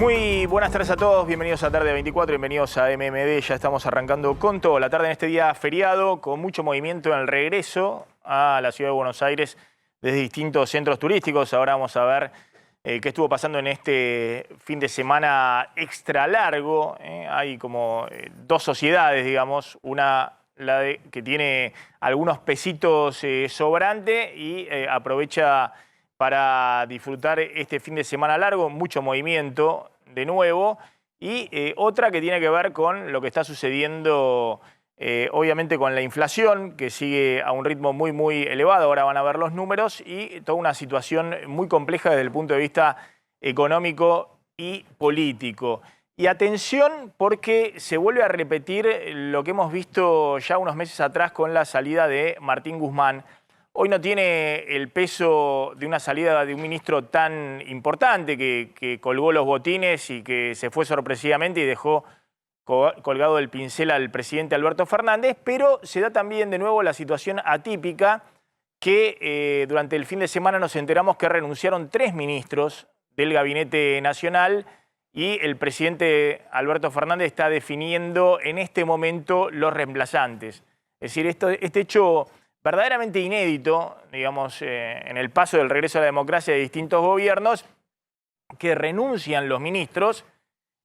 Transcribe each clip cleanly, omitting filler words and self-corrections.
Muy buenas tardes a todos, bienvenidos a Tarde 24, bienvenidos a MMD. Ya estamos arrancando con todo la tarde en este día feriado, con mucho movimiento en el regreso a la ciudad de Buenos Aires desde distintos centros turísticos. Ahora vamos a ver qué estuvo pasando en este fin de semana extra largo. Hay como dos sociedades, digamos, una que tiene algunos pesitos sobrante y aprovecha para disfrutar este fin de semana largo, mucho movimiento de nuevo, y otra que tiene que ver con lo que está sucediendo, obviamente con la inflación, que sigue a un ritmo muy elevado, ahora van a ver los números, y toda una situación muy compleja desde el punto de vista económico y político. Y atención, porque se vuelve a repetir lo que hemos visto ya unos meses atrás con la salida de Martín Guzmán. Hoy no tiene el peso de una salida de un ministro tan importante que colgó los botines y que se fue sorpresivamente y dejó colgado el pincel al presidente Alberto Fernández, pero se da también de nuevo la situación atípica que durante el fin de semana nos enteramos que renunciaron 3 ministros del Gabinete Nacional y el presidente Alberto Fernández está definiendo en este momento los reemplazantes. Es decir, este hecho verdaderamente inédito, digamos, en el paso del regreso a la democracia de distintos gobiernos, que renuncian los ministros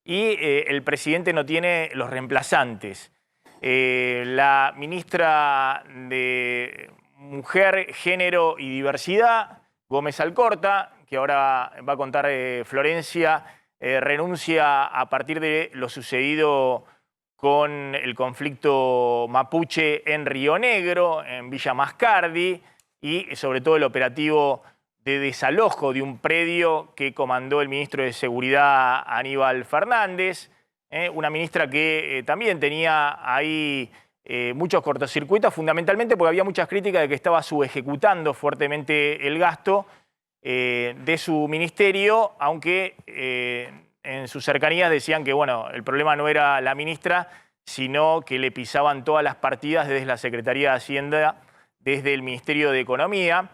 y el presidente no tiene los reemplazantes. La ministra de Mujer, Género y Diversidad, Gómez Alcorta, que ahora va a contar Florencia, renuncia a partir de lo sucedido con el conflicto mapuche en Río Negro, en Villa Mascardi, y sobre todo el operativo de desalojo de un predio que comandó el ministro de Seguridad Aníbal Fernández, una ministra que también tenía ahí muchos cortocircuitos, fundamentalmente porque había muchas críticas de que estaba subejecutando fuertemente el gasto de su ministerio, aunque en sus cercanías decían que bueno, el problema no era la ministra, sino que le pisaban todas las partidas desde la Secretaría de Hacienda, desde el Ministerio de Economía.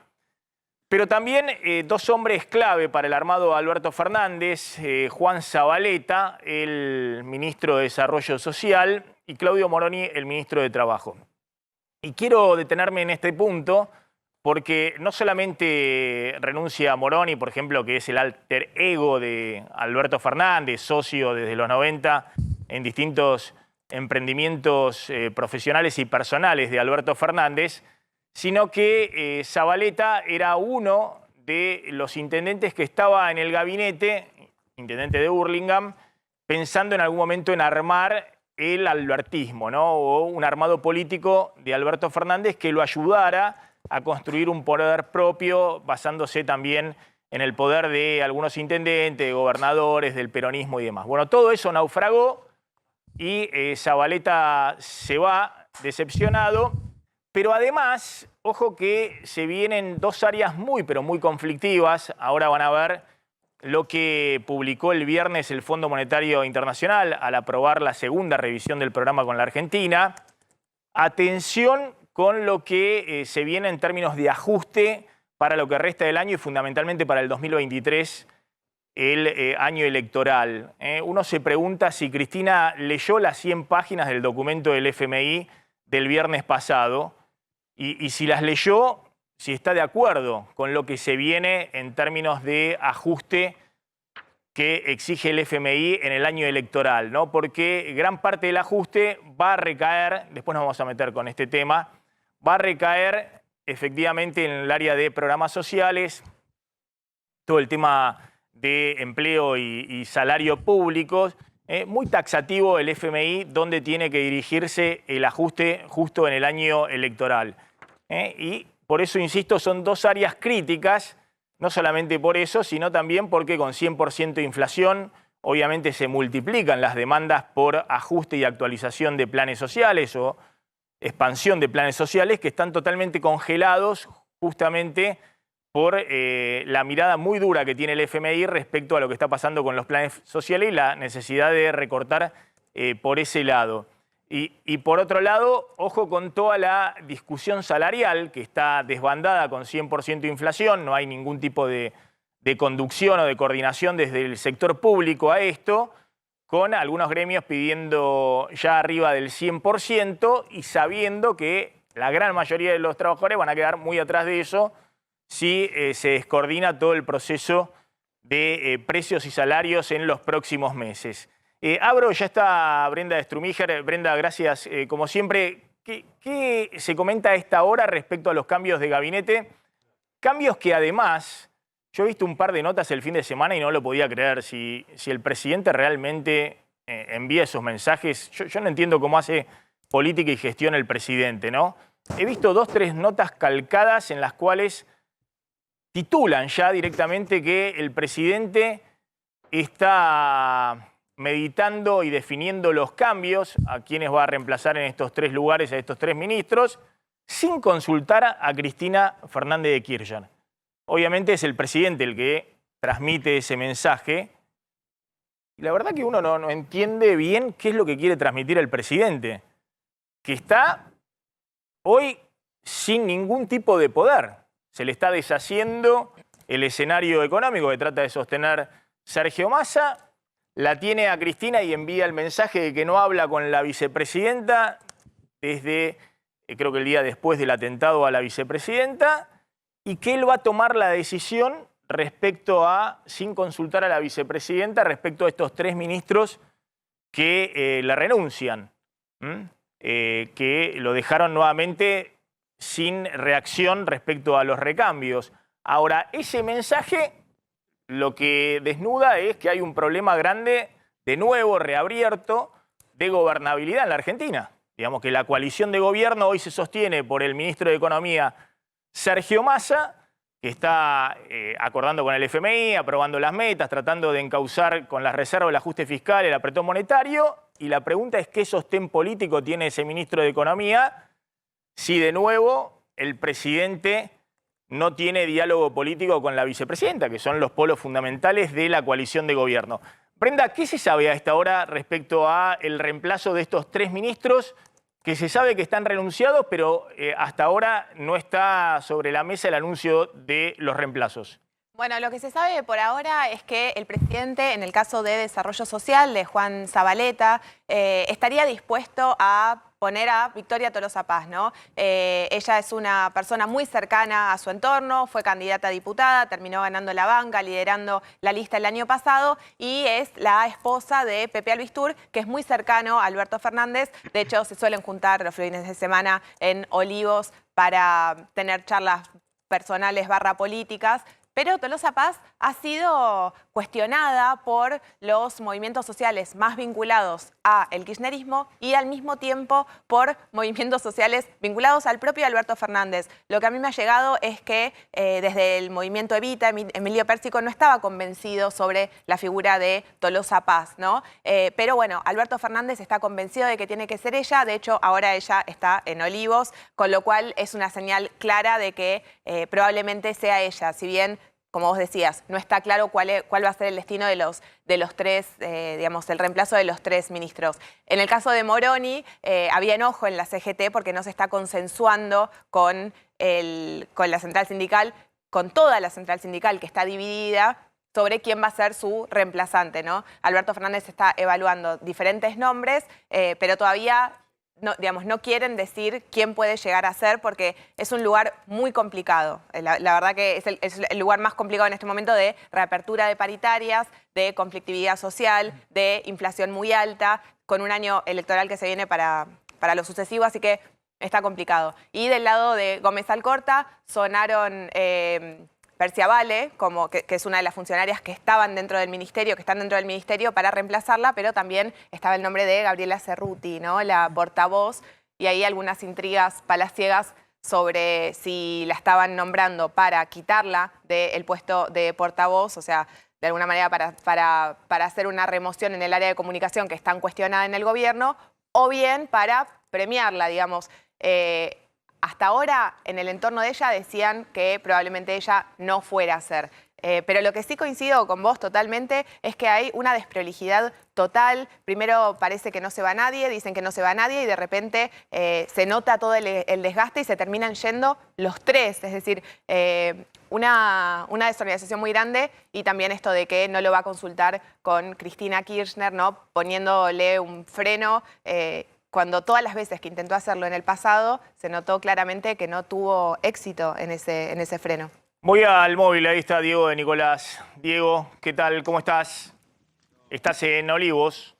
Pero también 2 hombres clave para el armado Alberto Fernández, Juan Zabaleta, el ministro de Desarrollo Social, y Claudio Moroni, el ministro de Trabajo. Y quiero detenerme en este punto porque no solamente renuncia Moroni, por ejemplo, que es el alter ego de Alberto Fernández, socio desde los 90 en distintos emprendimientos profesionales y personales de Alberto Fernández, sino que Zabaleta era uno de los intendentes que estaba en el gabinete, intendente de Hurlingham, pensando en algún momento en armar el albertismo, ¿no? O un armado político de Alberto Fernández que lo ayudara a construir un poder propio, basándose también en el poder de algunos intendentes, de gobernadores, del peronismo y demás. Bueno, todo eso naufragó y Zabaleta se va decepcionado, pero además, ojo que se vienen 2 áreas pero muy conflictivas. Ahora van a ver lo que publicó el viernes el Fondo Monetario Internacional al aprobar la segunda revisión del programa con la Argentina. Atención con lo que se viene en términos de ajuste para lo que resta del año y fundamentalmente para el 2023, el año electoral. Uno se pregunta si Cristina leyó las 100 páginas del documento del FMI del viernes pasado y si las leyó, si está de acuerdo con lo que se viene en términos de ajuste que exige el FMI en el año electoral, ¿no? Porque gran parte del ajuste va a recaer, después nos vamos a meter con este tema, va a recaer efectivamente en el área de programas sociales, todo el tema de empleo y salario públicos, muy taxativo el FMI, donde tiene que dirigirse el ajuste justo en el año electoral. Y por eso, insisto, son 2 áreas críticas, no solamente por eso, sino también porque con 100% de inflación, obviamente se multiplican las demandas por ajuste y actualización de planes sociales o expansión de planes sociales que están totalmente congelados justamente por la mirada muy dura que tiene el FMI respecto a lo que está pasando con los planes sociales y la necesidad de recortar por ese lado. Y por otro lado, ojo con toda la discusión salarial que está desbandada con 100% de inflación, no hay ningún tipo de de conducción o de coordinación desde el sector público a esto, con algunos gremios pidiendo ya arriba del 100% y sabiendo que la gran mayoría de los trabajadores van a quedar muy atrás de eso si se descoordina todo el proceso de precios y salarios en los próximos meses. Abro, ya está Brenda Strumíger. Brenda, gracias. Como siempre, ¿qué se comenta a esta hora respecto a los cambios de gabinete? Cambios que además, yo he visto un par de notas el fin de semana y no lo podía creer. Si el presidente realmente envía esos mensajes, yo no entiendo cómo hace política y gestión el presidente, ¿no? He visto 2 o 3 notas calcadas en las cuales titulan ya directamente que el presidente está meditando y definiendo los cambios a quienes va a reemplazar en estos 3 lugares a estos 3 ministros, sin consultar a Cristina Fernández de Kirchner. Obviamente es el presidente el que transmite ese mensaje. Y la verdad que uno no entiende bien qué es lo que quiere transmitir el presidente, que está hoy sin ningún tipo de poder. Se le está deshaciendo el escenario económico que trata de sostener Sergio Massa, la tiene a Cristina y envía el mensaje de que no habla con la vicepresidenta desde, creo que el día después del atentado a la vicepresidenta, y que él va a tomar la decisión respecto a, sin consultar a la vicepresidenta, respecto a estos 3 ministros que le renuncian, que lo dejaron nuevamente sin reacción respecto a los recambios. Ahora, ese mensaje lo que desnuda es que hay un problema grande, de nuevo reabierto, de gobernabilidad en la Argentina. Digamos que la coalición de gobierno hoy se sostiene por el ministro de Economía, Sergio Massa, que está acordando con el FMI, aprobando las metas, tratando de encauzar con las reservas el ajuste fiscal, el apretón monetario. Y la pregunta es qué sostén político tiene ese ministro de Economía si de nuevo el presidente no tiene diálogo político con la vicepresidenta, que son los polos fundamentales de la coalición de gobierno. Brenda, ¿qué se sabe a esta hora respecto a el reemplazo de estos 3 ministros que se sabe que están renunciados, pero hasta ahora no está sobre la mesa el anuncio de los reemplazos? Bueno, lo que se sabe por ahora es que el presidente, en el caso de Desarrollo Social, de Juan Zabaleta, estaría dispuesto a poner a Victoria Tolosa Paz, ¿no? Ella es una persona muy cercana a su entorno, fue candidata a diputada, terminó ganando la banca, liderando la lista el año pasado y es la esposa de Pepe Albistur, que es muy cercano a Alberto Fernández. De hecho, se suelen juntar los fines de semana en Olivos para tener charlas personales / políticas. Pero Tolosa Paz ha sido cuestionada por los movimientos sociales más vinculados al kirchnerismo y al mismo tiempo por movimientos sociales vinculados al propio Alberto Fernández. Lo que a mí me ha llegado es que desde el movimiento Evita, Emilio Pérsico no estaba convencido sobre la figura de Tolosa Paz, ¿no? Pero bueno, Alberto Fernández está convencido de que tiene que ser ella. De hecho, ahora ella está en Olivos, con lo cual es una señal clara de que probablemente sea ella. Si bien, como vos decías, no está claro cuál va a ser el destino de los 3, digamos, el reemplazo de los 3 ministros. En el caso de Moroni, había enojo en la CGT porque no se está consensuando con la central sindical, con toda la central sindical que está dividida sobre quién va a ser su reemplazante, ¿no? Alberto Fernández está evaluando diferentes nombres, pero todavía no quieren decir quién puede llegar a ser porque es un lugar muy complicado. La verdad que es el lugar más complicado en este momento de reapertura de paritarias, de conflictividad social, de inflación muy alta, con un año electoral que se viene para lo sucesivo, así que está complicado. Y del lado de Gómez Alcorta sonaron Persia Vale, que es una de las funcionarias que estaban dentro del ministerio, que están dentro del ministerio para reemplazarla, pero también estaba el nombre de Gabriela Cerruti, ¿no? La portavoz, y ahí algunas intrigas palaciegas sobre si la estaban nombrando para quitarla del puesto de portavoz, o sea, de alguna manera para hacer una remoción en el área de comunicación que es tan cuestionada en el gobierno, o bien para premiarla, digamos. Hasta ahora, en el entorno de ella, decían que probablemente ella no fuera a ser Pero lo que sí coincido con vos totalmente es que hay una desprolijidad total. Primero parece que no se va nadie, dicen que no se va nadie y de repente se nota todo el desgaste y se terminan yendo los tres. Es decir, una desorganización muy grande y también esto de que no lo va a consultar con Cristina Kirchner, ¿no? Poniéndole un freno. Cuando todas las veces que intentó hacerlo en el pasado, se notó claramente que no tuvo éxito en ese freno. Voy al móvil, ahí está Diego de Nicolás. Diego, ¿qué tal? ¿Cómo estás? Estás en Olivos.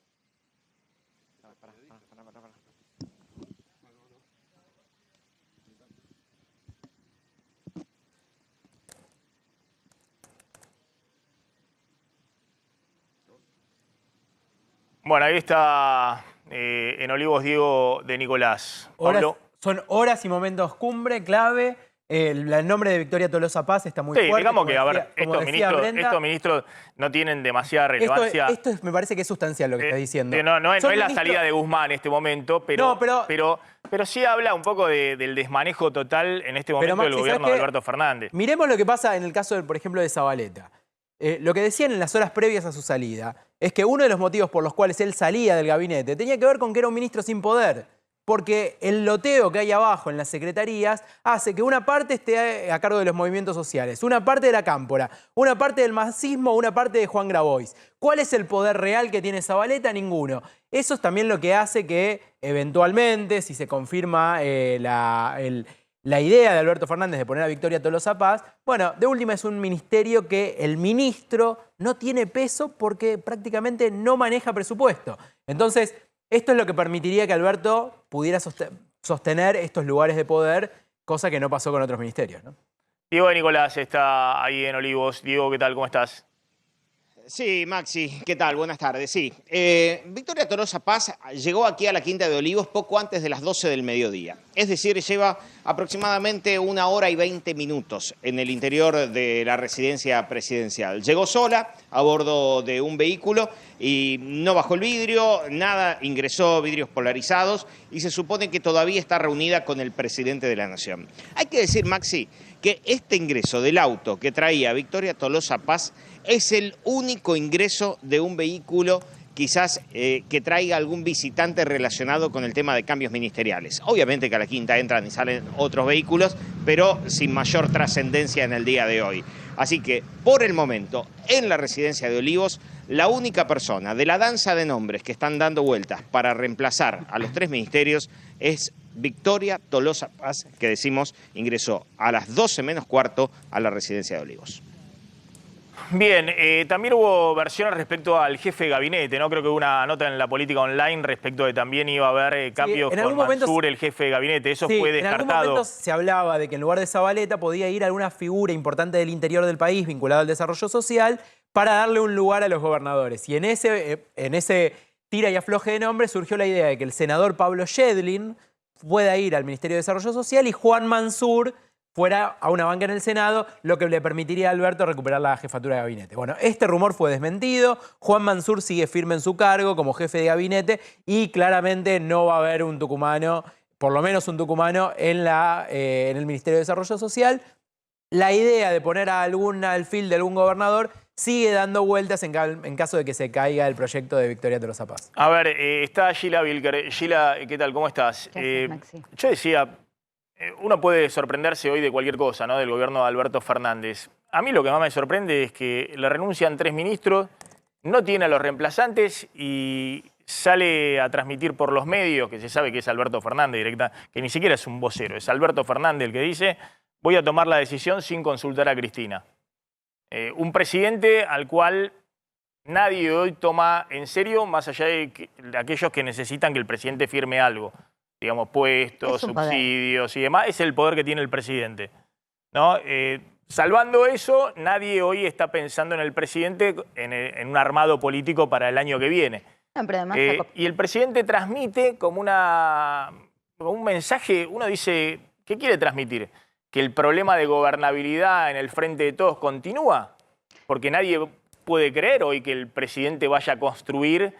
Bueno, ahí está en Olivos Diego de Nicolás. Pablo. Son horas y momentos cumbre, clave. El nombre de Victoria Tolosa Paz está muy fuerte. Digamos que, a ver, estos Brenda, ministros no tienen demasiada relevancia. Esto me parece que es sustancial lo que está diciendo. No es la salida de Guzmán en este momento, pero sí habla un poco del desmanejo total en este momento del gobierno de Alberto Fernández. Miremos lo que pasa en el caso, por ejemplo, de Zabaleta. Lo que decían en las horas previas a su salida es que uno de los motivos por los cuales él salía del gabinete tenía que ver con que era un ministro sin poder. Porque el loteo que hay abajo en las secretarías hace que una parte esté a cargo de los movimientos sociales, una parte de la Cámpora, una parte del masismo, una parte de Juan Grabois. ¿Cuál es el poder real que tiene Zabaleta? Ninguno. Eso es también lo que hace que eventualmente, si se confirma la idea de Alberto Fernández de poner a Victoria Tolosa Paz, bueno, de última es un ministerio que el ministro no tiene peso porque prácticamente no maneja presupuesto. Entonces, esto es lo que permitiría que Alberto pudiera sostener estos lugares de poder, cosa que no pasó con otros ministerios, ¿no? Diego de Nicolás está ahí en Olivos. Diego, ¿qué tal? ¿Cómo estás? Sí, Maxi, ¿qué tal? Buenas tardes. Sí, Victoria Tolosa Paz llegó aquí a la Quinta de Olivos poco antes de las 12 del mediodía. Es decir, lleva aproximadamente 1 hora y 20 minutos en el interior de la residencia presidencial. Llegó sola a bordo de un vehículo y no bajó el vidrio, nada, ingresó vidrios polarizados y se supone que todavía está reunida con el presidente de la Nación. Hay que decir, Maxi, que este ingreso del auto que traía Victoria Tolosa Paz es el único ingreso de un vehículo quizás que traiga algún visitante relacionado con el tema de cambios ministeriales. Obviamente que a la Quinta entran y salen otros vehículos, pero sin mayor trascendencia en el día de hoy. Así que, por el momento, en la residencia de Olivos, la única persona de la danza de nombres que están dando vueltas para reemplazar a los 3 ministerios es Victoria Tolosa Paz, que decimos ingresó a las 12 menos cuarto a la residencia de Olivos. Bien, también hubo versiones respecto al jefe de gabinete, ¿no? Creo que hubo una nota en La Política Online respecto de también iba a haber cambios con Mansur, el jefe de gabinete. Eso fue descartado. En algún momento se hablaba de que en lugar de Zabaleta podía ir alguna figura importante del interior del país vinculada al desarrollo social para darle un lugar a los gobernadores. Y en ese tira y afloje de nombres surgió la idea de que el senador Pablo Yedlin pueda ir al Ministerio de Desarrollo Social y Juan Mansur fuera a una banca en el Senado, lo que le permitiría a Alberto recuperar la jefatura de gabinete. Bueno, este rumor fue desmentido, Juan Mansur sigue firme en su cargo como jefe de gabinete y claramente no va a haber un tucumano, por lo menos un tucumano, en el Ministerio de Desarrollo Social. La idea de poner a algún alfil de algún gobernador sigue dando vueltas en caso de que se caiga el proyecto de Victoria Tolosa Paz. A ver, está Gila Vilker. Gila, ¿qué tal? ¿Cómo estás? Yo decía, uno puede sorprenderse hoy de cualquier cosa, ¿no? Del gobierno de Alberto Fernández. A mí lo que más me sorprende es que le renuncian 3 ministros, no tiene a los reemplazantes y sale a transmitir por los medios, que se sabe que es Alberto Fernández directa, que ni siquiera es un vocero, es Alberto Fernández el que dice, voy a tomar la decisión sin consultar a Cristina. Un presidente al cual nadie hoy toma en serio, más allá de aquellos que necesitan que el presidente firme algo. Digamos, puestos, subsidios y demás, es el poder que tiene el presidente, ¿no? Salvando eso, nadie hoy está pensando en el presidente, en un armado político para el año que viene. No, pero además y el presidente transmite como un mensaje, uno dice, ¿qué quiere transmitir? ¿Que el problema de gobernabilidad en el frente de todos continúa? Porque nadie puede creer hoy que el presidente vaya a construir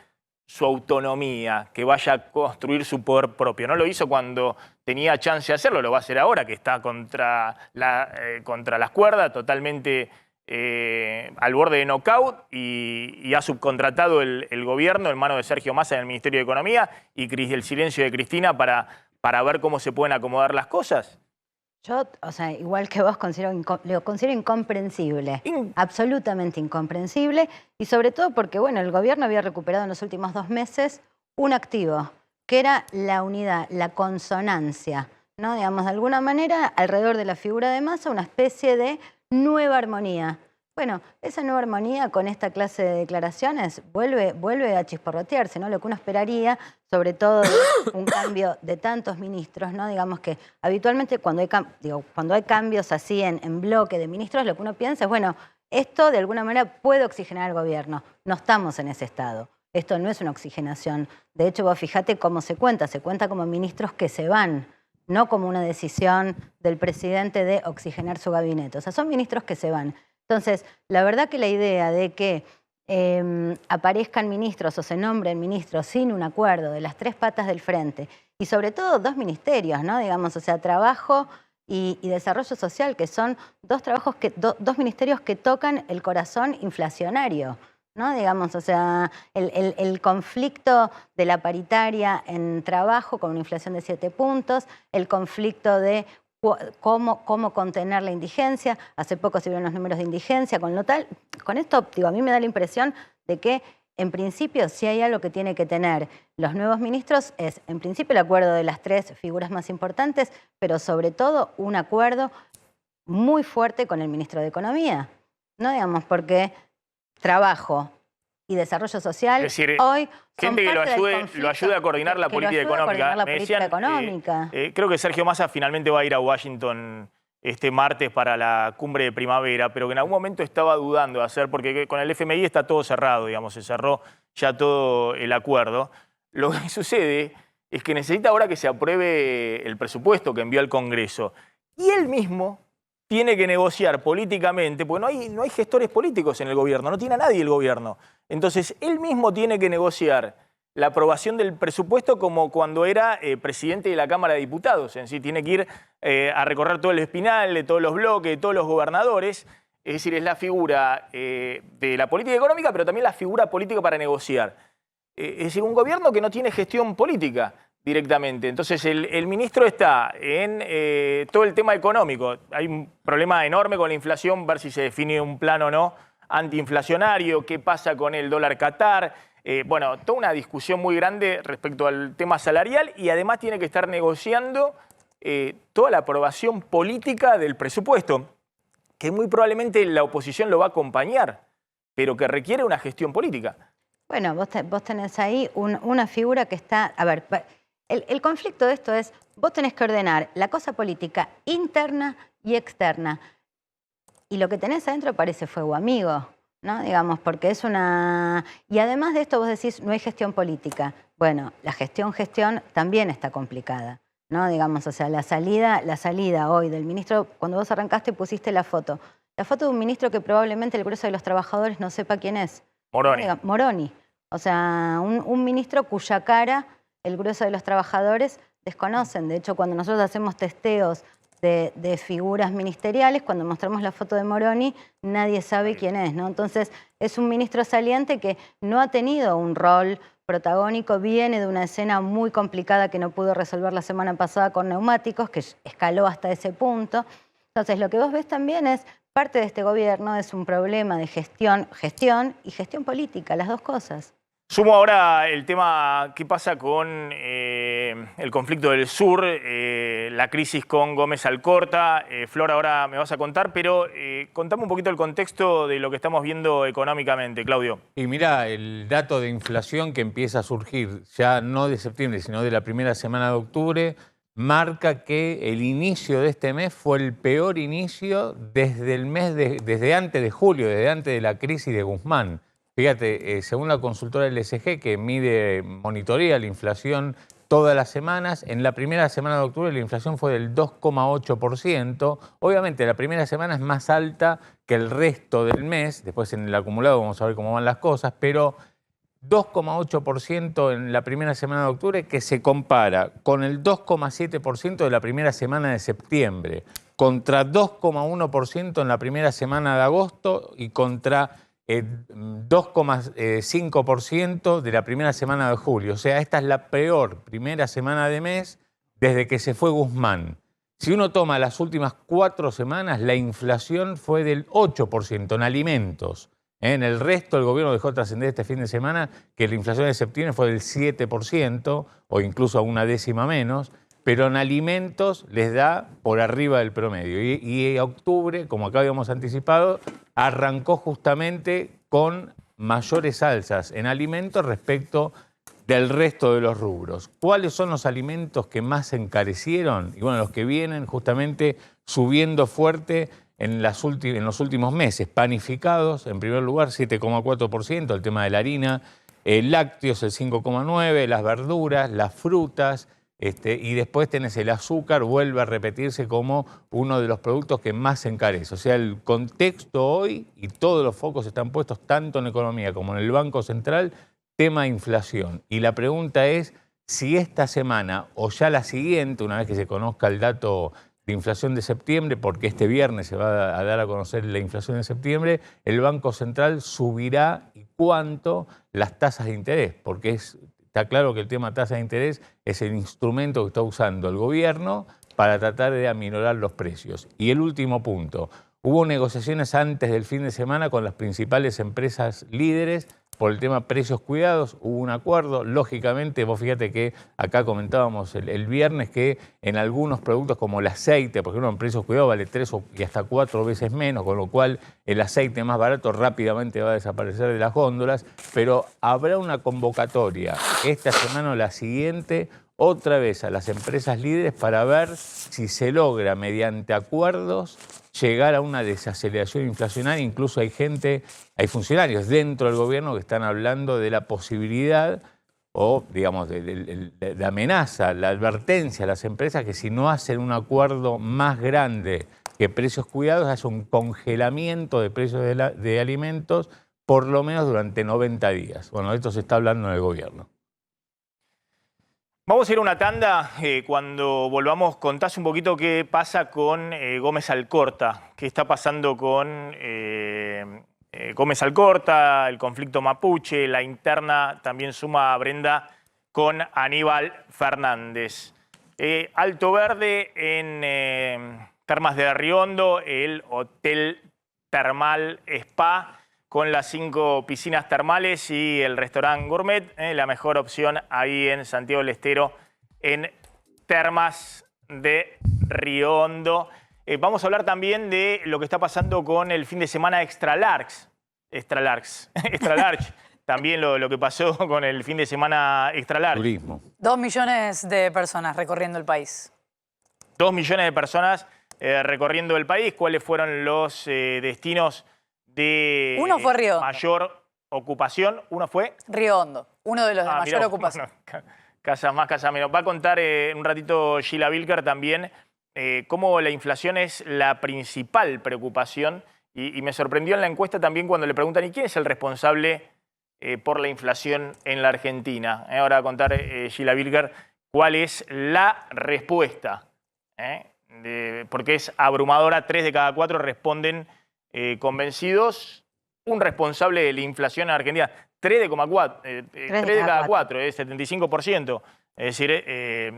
su autonomía, que vaya a construir su poder propio. No lo hizo cuando tenía chance de hacerlo, lo va a hacer ahora, que está contra las cuerdas, totalmente al borde de knockout y ha subcontratado el gobierno en manos de Sergio Massa en el Ministerio de Economía y el silencio de Cristina para ver cómo se pueden acomodar las cosas? Yo, o sea, igual que vos, lo considero incomprensible, absolutamente incomprensible, y sobre todo porque, bueno, el gobierno había recuperado en los últimos 2 meses un activo, que era la unidad, la consonancia, ¿no? Digamos, de alguna manera, alrededor de la figura de Massa, una especie de nueva armonía. Bueno, esa nueva armonía con esta clase de declaraciones vuelve a chisporrotearse, ¿no? Lo que uno esperaría, sobre todo de un cambio de tantos ministros, ¿no? Digamos que habitualmente cuando hay cambios así en bloque de ministros, lo que uno piensa es, bueno, esto de alguna manera puede oxigenar al gobierno. No estamos en ese estado. Esto no es una oxigenación. De hecho, vos fíjate cómo se cuenta como ministros que se van, no como una decisión del presidente de oxigenar su gabinete. O sea, son ministros que se van. Entonces, la verdad que la idea de que aparezcan ministros o se nombren ministros sin un acuerdo de las 3 patas del frente, y sobre todo 2 ministerios, ¿no? Digamos, o sea, trabajo y desarrollo social, que son 2 ministerios que tocan el corazón inflacionario, ¿no? Digamos, o sea, el conflicto de la paritaria en trabajo con una inflación de 7 puntos, el conflicto de cómo contener la indigencia. Hace poco se vieron los números de indigencia. Con esto, digo, a mí me da la impresión de que, en principio, si hay algo que tiene que tener los nuevos ministros es, en principio, el acuerdo de las 3 figuras más importantes, pero sobre todo un acuerdo muy fuerte con el ministro de Economía, ¿no? Digamos, porque trabajo y desarrollo social, es decir, hoy gente que lo ayude a coordinar la política económica. Creo que Sergio Massa finalmente va a ir a Washington este martes para la cumbre de primavera, pero que en algún momento estaba dudando de hacer, porque con el FMI está todo cerrado, digamos, se cerró ya todo el acuerdo. Lo que sucede es que necesita ahora que se apruebe el presupuesto que envió al Congreso. Y él mismo tiene que negociar políticamente, porque no hay gestores políticos en el gobierno, no tiene a nadie el gobierno. Entonces, él mismo tiene que negociar la aprobación del presupuesto como cuando era presidente de la Cámara de Diputados. En sí, tiene que ir a recorrer todo el espinal de todos los bloques, de todos los gobernadores. Es decir, es la figura de la política económica, pero también la figura política para negociar. Es decir, un gobierno que no tiene gestión política directamente. Entonces, el ministro está en todo el tema económico. Hay un problema enorme con la inflación, ver si se define un plan o no antiinflacionario, qué pasa con el dólar Qatar. Bueno, toda una discusión muy grande respecto al tema salarial y además tiene que estar negociando toda la aprobación política del presupuesto, que muy probablemente la oposición lo va a acompañar, pero que requiere una gestión política. Bueno, vos tenés ahí una figura que está... A ver, el conflicto de esto es, vos tenés que ordenar la cosa política interna y externa. Y lo que tenés adentro parece fuego amigo, ¿no? Digamos, porque es una... Y además de esto vos decís, no hay gestión política. Bueno, la gestión también está complicada, ¿no? Digamos, o sea, la salida hoy del ministro, cuando vos arrancaste pusiste la foto de un ministro que probablemente el grueso de los trabajadores no sepa quién es. Moroni. Moroni. O sea, un ministro cuya cara el grueso de los trabajadores desconocen. De hecho, cuando nosotros hacemos testeos de figuras ministeriales, cuando mostramos la foto de Moroni, nadie sabe quién es, ¿no? Entonces, es un ministro saliente que no ha tenido un rol protagónico, viene de una escena muy complicada que no pudo resolver la semana pasada con neumáticos, que escaló hasta ese punto. Entonces, lo que vos ves también es, parte de este gobierno es un problema de gestión y gestión política, las 2 cosas. Sumo ahora el tema, ¿qué pasa con el conflicto del sur, la crisis con Gómez Alcorta? Flor, ahora me vas a contar, pero contame un poquito el contexto de lo que estamos viendo económicamente, Claudio. Y mira, el dato de inflación que empieza a surgir ya no de septiembre, sino de la primera semana de octubre, marca que el inicio de este mes fue el peor inicio desde antes de julio, desde antes de la crisis de Guzmán. Fíjate, según la consultora LSG, que monitorea la inflación todas las semanas, en la primera semana de octubre la inflación fue del 2,8%. Obviamente la primera semana es más alta que el resto del mes, después en el acumulado vamos a ver cómo van las cosas, pero 2,8% en la primera semana de octubre, que se compara con el 2,7% de la primera semana de septiembre, contra 2,1% en la primera semana de agosto y contra 2,5% de la primera semana de julio. O sea, esta es la peor primera semana de mes desde que se fue Guzmán. Si uno toma las últimas 4 semanas, la inflación fue del 8% en alimentos. En el resto, el gobierno dejó trascender este fin de semana que la inflación de septiembre fue del 7% o incluso a una décima menos, pero en alimentos les da por arriba del promedio. Y octubre, como acá habíamos anticipado, arrancó justamente con mayores alzas en alimentos respecto del resto de los rubros. ¿Cuáles son los alimentos que más se encarecieron? Y bueno, los que vienen justamente subiendo fuerte en los últimos meses. Panificados, en primer lugar, 7,4%, el tema de la harina, lácteos, el 5,9%, las verduras, las frutas, y después tenés el azúcar, vuelve a repetirse como uno de los productos que más se encarece. O sea, el contexto hoy, y todos los focos están puestos tanto en economía como en el Banco Central, tema inflación. Y la pregunta es si esta semana o ya la siguiente, una vez que se conozca el dato de inflación de septiembre, porque este viernes se va a dar a conocer la inflación de septiembre, el Banco Central subirá y cuánto las tasas de interés, porque está claro que el tema tasa de interés es el instrumento que está usando el gobierno para tratar de aminorar los precios. Y el último punto, hubo negociaciones antes del fin de semana con las principales empresas líderes por el tema precios cuidados, hubo un acuerdo. Lógicamente, vos fíjate que acá comentábamos el viernes que en algunos productos como el aceite, por ejemplo, en precios cuidados vale 3 y hasta 4 veces menos, con lo cual el aceite más barato rápidamente va a desaparecer de las góndolas, pero habrá una convocatoria esta semana o la siguiente otra vez a las empresas líderes para ver si se logra mediante acuerdos llegar a una desaceleración inflacionaria. Incluso hay funcionarios dentro del gobierno que están hablando de la posibilidad o, digamos, de amenaza, la advertencia a las empresas que si no hacen un acuerdo más grande que precios cuidados, hace un congelamiento de precios de alimentos por lo menos durante 90 días. Bueno, esto se está hablando en el gobierno. Vamos a ir a una tanda. Cuando volvamos, contás un poquito qué pasa con Gómez Alcorta, qué está pasando con Gómez Alcorta, el conflicto mapuche, la interna, también suma a Brenda con Aníbal Fernández. Alto Verde en Termas de Riondo, el Hotel Termal Spa, con las 5 piscinas termales y el restaurante gourmet, la mejor opción ahí en Santiago del Estero, en Termas de Riondo. Vamos a hablar también de lo que está pasando con el fin de semana Extra Large. También lo que pasó con el fin de semana Extra Large. Turismo. 2 millones de personas recorriendo el país. 2 millones de personas recorriendo el país. ¿Cuáles fueron los destinos de mayor ocupación? Uno fue Río Hondo, uno de los de mayor ocupación. Bueno, casas más, casas menos. Va a contar en un ratito Sheila Bilker también cómo la inflación es la principal preocupación. Y me sorprendió en la encuesta también cuando le preguntan ¿y quién es el responsable por la inflación en la Argentina? Ahora va a contar Sheila Bilker cuál es la respuesta. Porque es abrumadora, 3 de cada 4 responden convencidos, un responsable de la inflación en Argentina. 3 de cada 4, 75%. Es decir,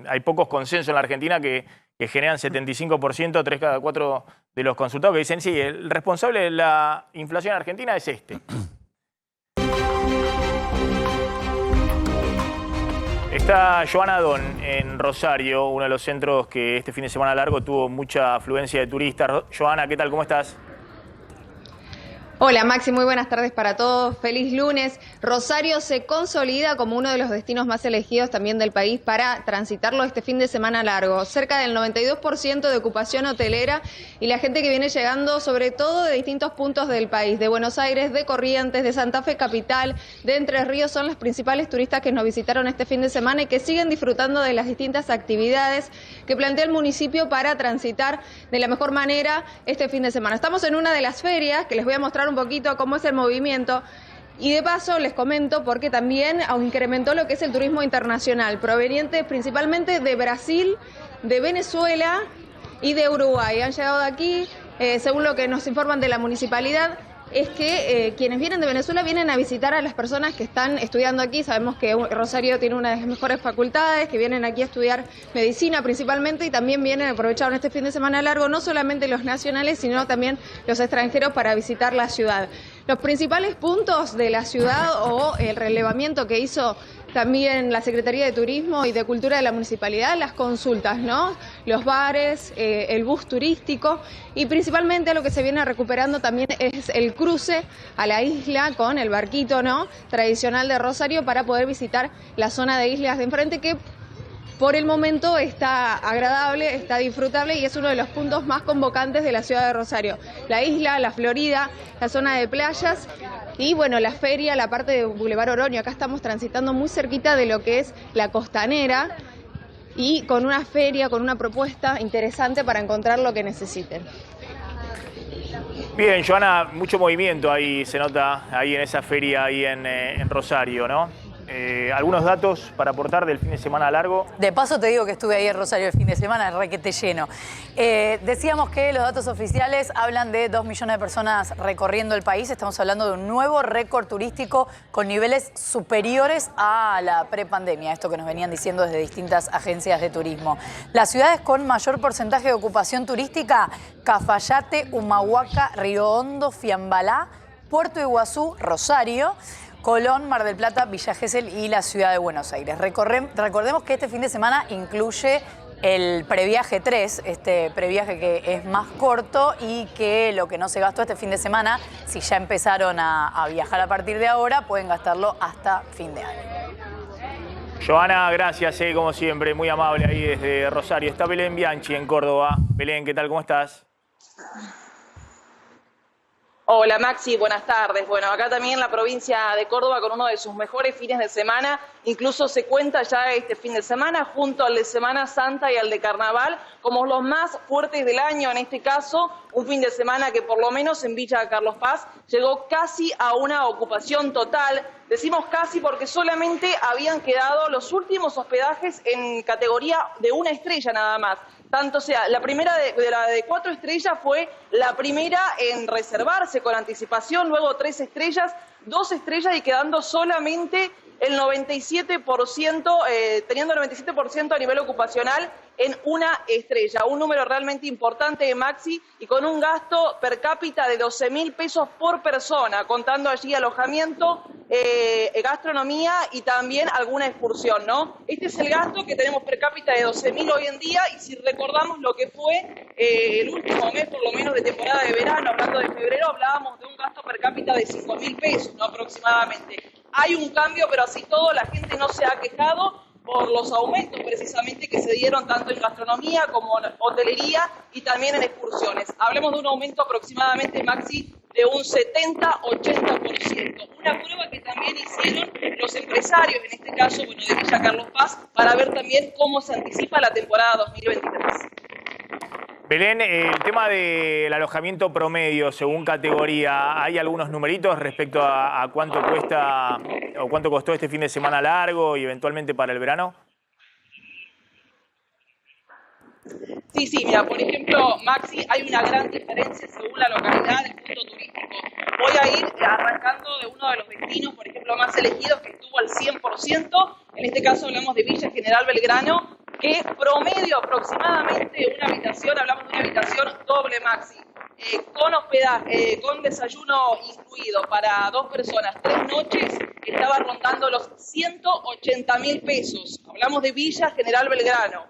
hay pocos consensos en la Argentina que generan 75%, 3 de cada 4 de los consultados que dicen, sí, el responsable de la inflación en Argentina es este. Está Joana Don en Rosario, uno de los centros que este fin de semana largo tuvo mucha afluencia de turistas. Joana, ¿qué tal? ¿Cómo estás? Hola Maxi, muy buenas tardes para todos, feliz lunes. Rosario se consolida como uno de los destinos más elegidos también del país para transitarlo este fin de semana largo. Cerca del 92% de ocupación hotelera y la gente que viene llegando sobre todo de distintos puntos del país, de Buenos Aires, de Corrientes, de Santa Fe capital, de Entre Ríos, son los principales turistas que nos visitaron este fin de semana y que siguen disfrutando de las distintas actividades que plantea el municipio para transitar de la mejor manera este fin de semana. Estamos en una de las ferias que les voy a mostrar un poquito cómo es el movimiento y de paso les comento porque también incrementó lo que es el turismo internacional proveniente principalmente de Brasil, de Venezuela y de Uruguay. Han llegado de aquí, según lo que nos informan de la municipalidad, es que quienes vienen de Venezuela vienen a visitar a las personas que están estudiando aquí. Sabemos que Rosario tiene una de las mejores facultades, que vienen aquí a estudiar medicina principalmente, y también aprovecharon este fin de semana largo, no solamente los nacionales, sino también los extranjeros para visitar la ciudad. Los principales puntos de la ciudad o el relevamiento que hizo también la Secretaría de Turismo y de Cultura de la Municipalidad, las consultas, ¿no? Los bares, el bus turístico, y principalmente lo que se viene recuperando también es el cruce a la isla con el barquito, ¿no?, tradicional de Rosario, para poder visitar la zona de islas de enfrente, que por el momento está agradable, está disfrutable y es uno de los puntos más convocantes de la ciudad de Rosario. La isla, la Florida, la zona de playas y bueno, la feria, la parte de Boulevard Oroño. Acá estamos transitando muy cerquita de lo que es la costanera y con una feria, con una propuesta interesante para encontrar lo que necesiten. Bien, Joana, mucho movimiento ahí se nota, ahí en esa feria, ahí en Rosario, ¿no? ¿Algunos datos para aportar del fin de semana largo? De paso te digo que estuve ahí en Rosario el fin de semana, requete lleno. Decíamos que los datos oficiales hablan de 2 millones de personas recorriendo el país. Estamos hablando de un nuevo récord turístico con niveles superiores a la prepandemia, esto que nos venían diciendo desde distintas agencias de turismo. Las ciudades con mayor porcentaje de ocupación turística: Cafayate, Humahuaca, Río Hondo, Fiambalá, Puerto Iguazú, Rosario, Colón, Mar del Plata, Villa Gesell y la ciudad de Buenos Aires. Recordemos que este fin de semana incluye el previaje 3, este previaje que es más corto y que lo que no se gastó este fin de semana, si ya empezaron a viajar a partir de ahora, pueden gastarlo hasta fin de año. Joana, gracias, como siempre, muy amable ahí desde Rosario. Está Belén Bianchi en Córdoba. Belén, ¿qué tal? ¿Cómo estás? Hola Maxi, buenas tardes. Bueno, acá también en la provincia de Córdoba con uno de sus mejores fines de semana. Incluso se cuenta ya este fin de semana junto al de Semana Santa y al de Carnaval como los más fuertes del año. En este caso, un fin de semana que por lo menos en Villa Carlos Paz llegó casi a una ocupación total. Decimos casi porque solamente habían quedado los últimos hospedajes en categoría de 1 estrella nada más. Tanto sea, la primera de la de 4 estrellas fue la primera en reservarse con anticipación, luego 3 estrellas, 2 estrellas y quedando solamente el 97%, teniendo el 97% a nivel ocupacional en 1 estrella. Un número realmente importante, Maxi, y con un gasto per cápita de 12.000 pesos por persona, contando allí alojamiento, gastronomía y también alguna excursión, ¿no? Este es el gasto que tenemos per cápita de 12.000 hoy en día, y si recordamos lo que fue el último mes, por lo menos de temporada de verano, hablando de febrero, hablábamos de un gasto per cápita de 5.000 pesos, ¿no?, aproximadamente. Hay un cambio, pero así todo la gente no se ha quejado por los aumentos precisamente que se dieron tanto en gastronomía como en hotelería y también en excursiones. Hablemos de un aumento aproximadamente, Maxi, de un 70-80%. Una prueba que también hicieron los empresarios, en este caso, bueno, de Villa Carlos Paz, para ver también cómo se anticipa la temporada 2023. Belén, el tema del alojamiento promedio según categoría, ¿hay algunos numeritos respecto a cuánto cuesta o cuánto costó este fin de semana largo y eventualmente para el verano? Sí, mira, por ejemplo, Maxi, hay una gran diferencia según la localidad del punto turístico. Voy a ir arrancando de uno de los destinos, por ejemplo, más elegidos, que estuvo al 100%. En este caso hablamos de Villa General Belgrano, que promedio aproximadamente una habitación, hablamos de una habitación doble, Maxi, con hospedaje, con desayuno incluido para 2 personas, 3 noches, estaba rondando los 180.000 pesos. Hablamos de Villa General Belgrano.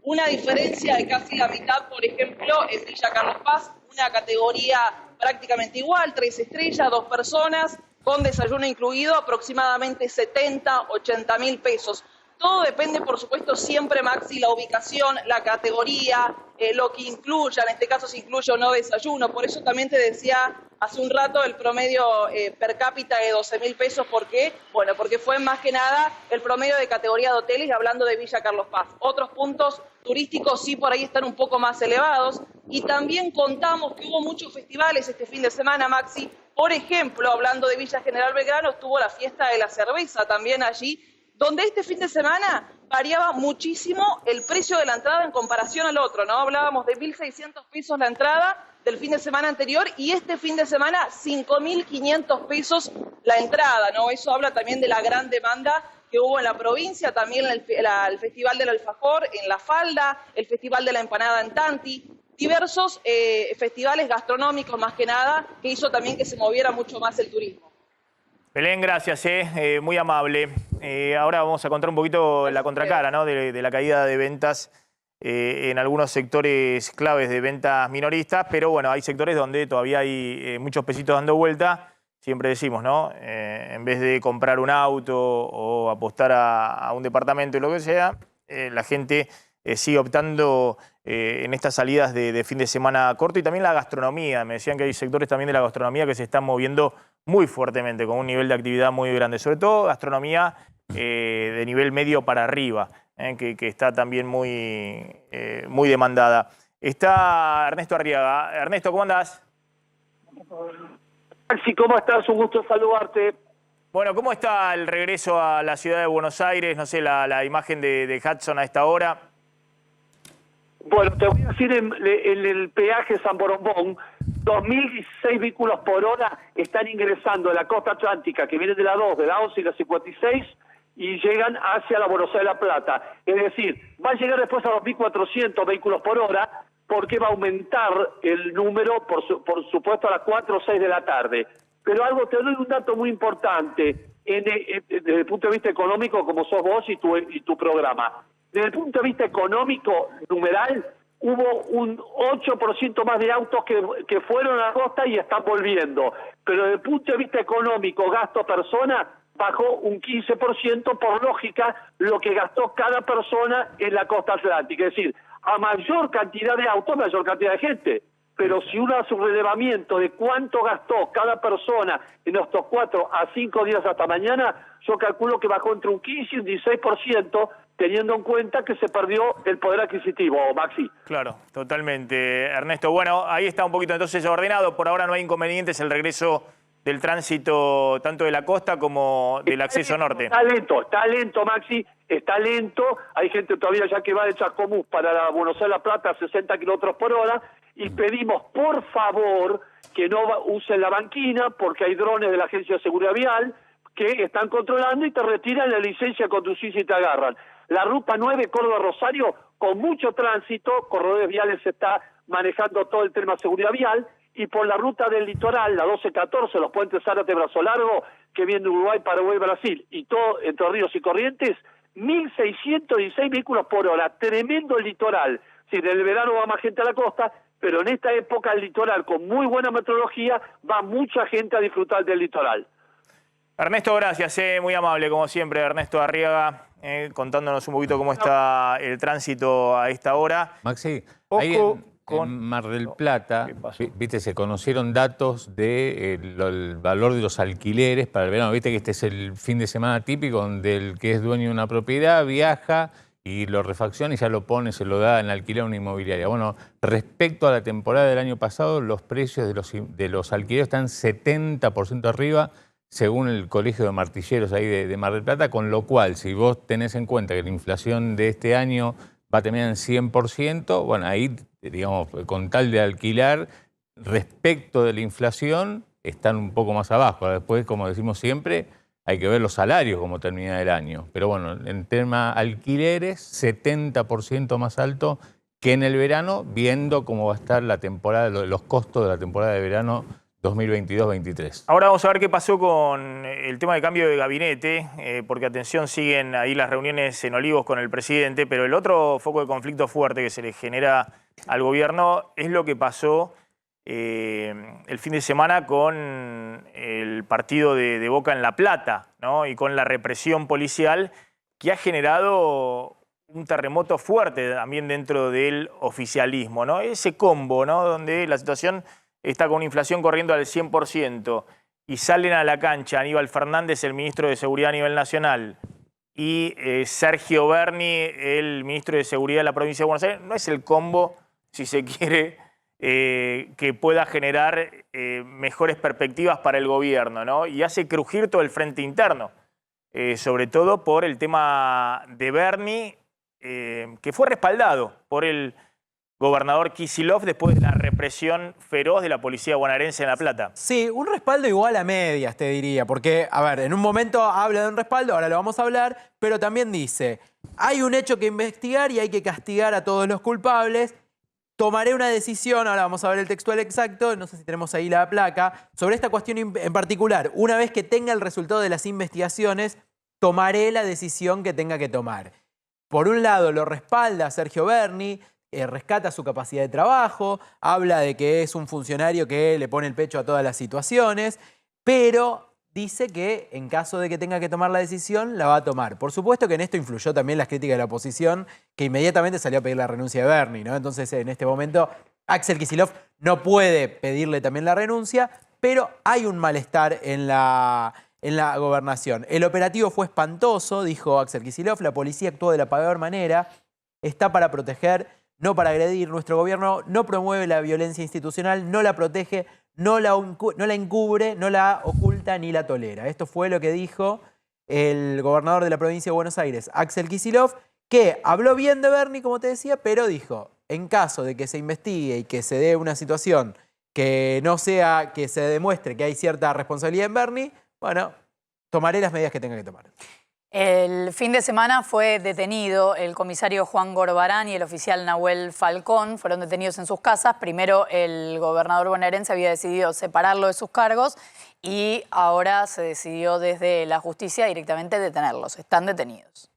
Una diferencia de casi la mitad, por ejemplo, en Villa Carlos Paz, una categoría prácticamente igual, 3 estrellas, 2 personas, con desayuno incluido, aproximadamente 70-80.000 pesos. Todo depende, por supuesto, siempre, Maxi, la ubicación, la categoría, lo que incluya, en este caso si incluye o no desayuno. Por eso también te decía hace un rato el promedio per cápita de 12.000 pesos. ¿Por qué? Bueno, porque fue más que nada el promedio de categoría de hoteles, hablando de Villa Carlos Paz. Otros puntos turísticos sí por ahí están un poco más elevados. Y también contamos que hubo muchos festivales este fin de semana, Maxi. Por ejemplo, hablando de Villa General Belgrano, estuvo la fiesta de la cerveza también allí, donde este fin de semana variaba muchísimo el precio de la entrada en comparación al otro, ¿no? Hablábamos de 1.600 pesos la entrada del fin de semana anterior y este fin de semana 5.500 pesos la entrada, ¿no? Eso habla también de la gran demanda que hubo en la provincia, también el Festival del Alfajor en La Falda, el Festival de la Empanada en Tanti, diversos festivales gastronómicos más que nada, que hizo también que se moviera mucho más el turismo. Belén, gracias, muy amable. Ahora vamos a contar un poquito la contracara, ¿no? de la caída de ventas en algunos sectores claves de ventas minoristas, pero bueno, hay sectores donde todavía hay muchos pesitos dando vuelta. Siempre decimos, ¿no? En vez de comprar un auto o apostar a un departamento y lo que sea, la gente sigue optando en estas salidas de fin de semana corto y también la gastronomía. Me decían que hay sectores también de la gastronomía que se están moviendo muy fuertemente, con un nivel de actividad muy grande. Sobre todo gastronomía de nivel medio para arriba, que está también muy demandada. Está Ernesto Arriaga. Ernesto, ¿cómo andás? Maxi, ¿cómo estás? Un gusto saludarte. Bueno, ¿cómo está el regreso a la ciudad de Buenos Aires? No sé, la imagen de Hudson a esta hora. Bueno, te voy a decir en el peaje San Borombón, 2.016 vehículos por hora están ingresando a la costa atlántica, que vienen de la 2, de la 11 y la 56, y llegan hacia la Buenos Aires de La Plata. Es decir, va a llegar después a 2.400 vehículos por hora, porque va a aumentar el número, por supuesto, a las 4 o 6 de la tarde. Pero te doy un dato muy importante desde el punto de vista económico, como sos vos y tu programa. Desde el punto de vista económico, numeral, hubo un 8% más de autos que fueron a la costa y están volviendo. Pero desde el punto de vista económico, gasto persona, bajó un 15%, por lógica, lo que gastó cada persona en la costa atlántica. Es decir, a mayor cantidad de autos, mayor cantidad de gente. Pero si uno hace un relevamiento de cuánto gastó cada persona en estos 4 a 5 días hasta mañana, yo calculo que bajó entre un 15 y un 16%, teniendo en cuenta que se perdió el poder adquisitivo, Maxi. Claro, totalmente, Ernesto. Bueno, ahí está un poquito entonces ordenado. Por ahora no hay inconvenientes, el regreso del tránsito tanto de la costa como del acceso norte. Está lento, Maxi, está lento. Hay gente todavía ya que va de Chascomús para la Buenos Aires La Plata a 60 kilómetros por hora y pedimos por favor que no usen la banquina porque hay drones de la Agencia de Seguridad Vial que están controlando y te retiran la licencia de conducir si te agarran. La ruta 9 Córdoba-Rosario con mucho tránsito, Corredores Viales se está manejando todo el tema de seguridad vial, y por la ruta del litoral, la 1214, los puentes Zárate-Brazo Largo, que viene de Uruguay, Paraguay, Brasil, y todo entre Ríos y Corrientes, 1.616 vehículos por hora, tremendo el litoral. Si en el verano va más gente a la costa, pero en esta época el litoral, con muy buena meteorología, va mucha gente a disfrutar del litoral. Ernesto, gracias, muy amable como siempre, Ernesto Arriaga, contándonos un poquito cómo está el tránsito a esta hora. Maxi, Ojo en Mar del Plata, viste, se conocieron datos del valor de los alquileres para el verano. Viste que este es el fin de semana típico donde el que es dueño de una propiedad viaja y lo refacciona y ya lo pone, se lo da en alquiler a una inmobiliaria. Bueno, respecto a la temporada del año pasado, los precios de los alquileres están 70% arriba, según el Colegio de Martilleros ahí de Mar del Plata, con lo cual, si vos tenés en cuenta que la inflación de este año va a terminar en 100%, bueno, ahí, digamos, con tal de alquilar, respecto de la inflación, están un poco más abajo. Después, como decimos siempre, hay que ver los salarios como termina el año. Pero bueno, en tema alquileres, 70% más alto que en el verano, viendo cómo va a estar la temporada, los costos de la temporada de verano 2022-23. Ahora vamos a ver qué pasó con el tema de cambio de gabinete, porque atención, siguen ahí las reuniones en Olivos con el presidente, pero el otro foco de conflicto fuerte que se le genera al gobierno es lo que pasó el fin de semana con el partido de Boca en La Plata, ¿no? Y con la represión policial que ha generado un terremoto fuerte también dentro del oficialismo, ¿no? Ese combo, ¿no? Donde la situación está con una inflación corriendo al 100% y salen a la cancha Aníbal Fernández, el ministro de Seguridad a nivel nacional, y Sergio Berni, el ministro de Seguridad de la provincia de Buenos Aires, no es el combo, si se quiere, que pueda generar mejores perspectivas para el gobierno, ¿no? Y hace crujir todo el frente interno. sobre todo por el tema de Bernie, que fue respaldado por el gobernador Kicillof después de la represión feroz de la policía bonaerense en La Plata. Sí, un respaldo igual a medias, te diría, porque, a ver, en un momento habla de un respaldo, ahora lo vamos a hablar, pero también dice, hay un hecho que investigar y hay que castigar a todos los culpables. Tomaré una decisión, ahora vamos a ver el textual exacto, no sé si tenemos ahí la placa, sobre esta cuestión en particular. Una vez que tenga el resultado de las investigaciones, tomaré la decisión que tenga que tomar. Por un lado, lo respalda Sergio Berni, rescata su capacidad de trabajo, habla de que es un funcionario que le pone el pecho a todas las situaciones, pero dice que en caso de que tenga que tomar la decisión, la va a tomar. Por supuesto que en esto influyó también las críticas de la oposición, que inmediatamente salió a pedir la renuncia de Berni, ¿no? Entonces, en este momento, Axel Kicillof no puede pedirle también la renuncia, pero hay un malestar en la gobernación. El operativo fue espantoso, dijo Axel Kicillof, la policía actuó de la peor manera, está para proteger, no para agredir. Nuestro gobierno no promueve la violencia institucional, no la protege, no la encubre, no la oculta ni la tolera. Esto fue lo que dijo el gobernador de la provincia de Buenos Aires, Axel Kicillof, que habló bien de Berni, como te decía, pero dijo, en caso de que se investigue y que se dé una situación que no sea, que se demuestre que hay cierta responsabilidad en Berni, bueno, tomaré las medidas que tenga que tomar. El fin de semana fue detenido el comisario Juan Gorbarán y el oficial Nahuel Falcón. Fueron detenidos en sus casas. Primero el gobernador bonaerense había decidido separarlo de sus cargos y ahora se decidió desde la justicia directamente detenerlos. Están detenidos.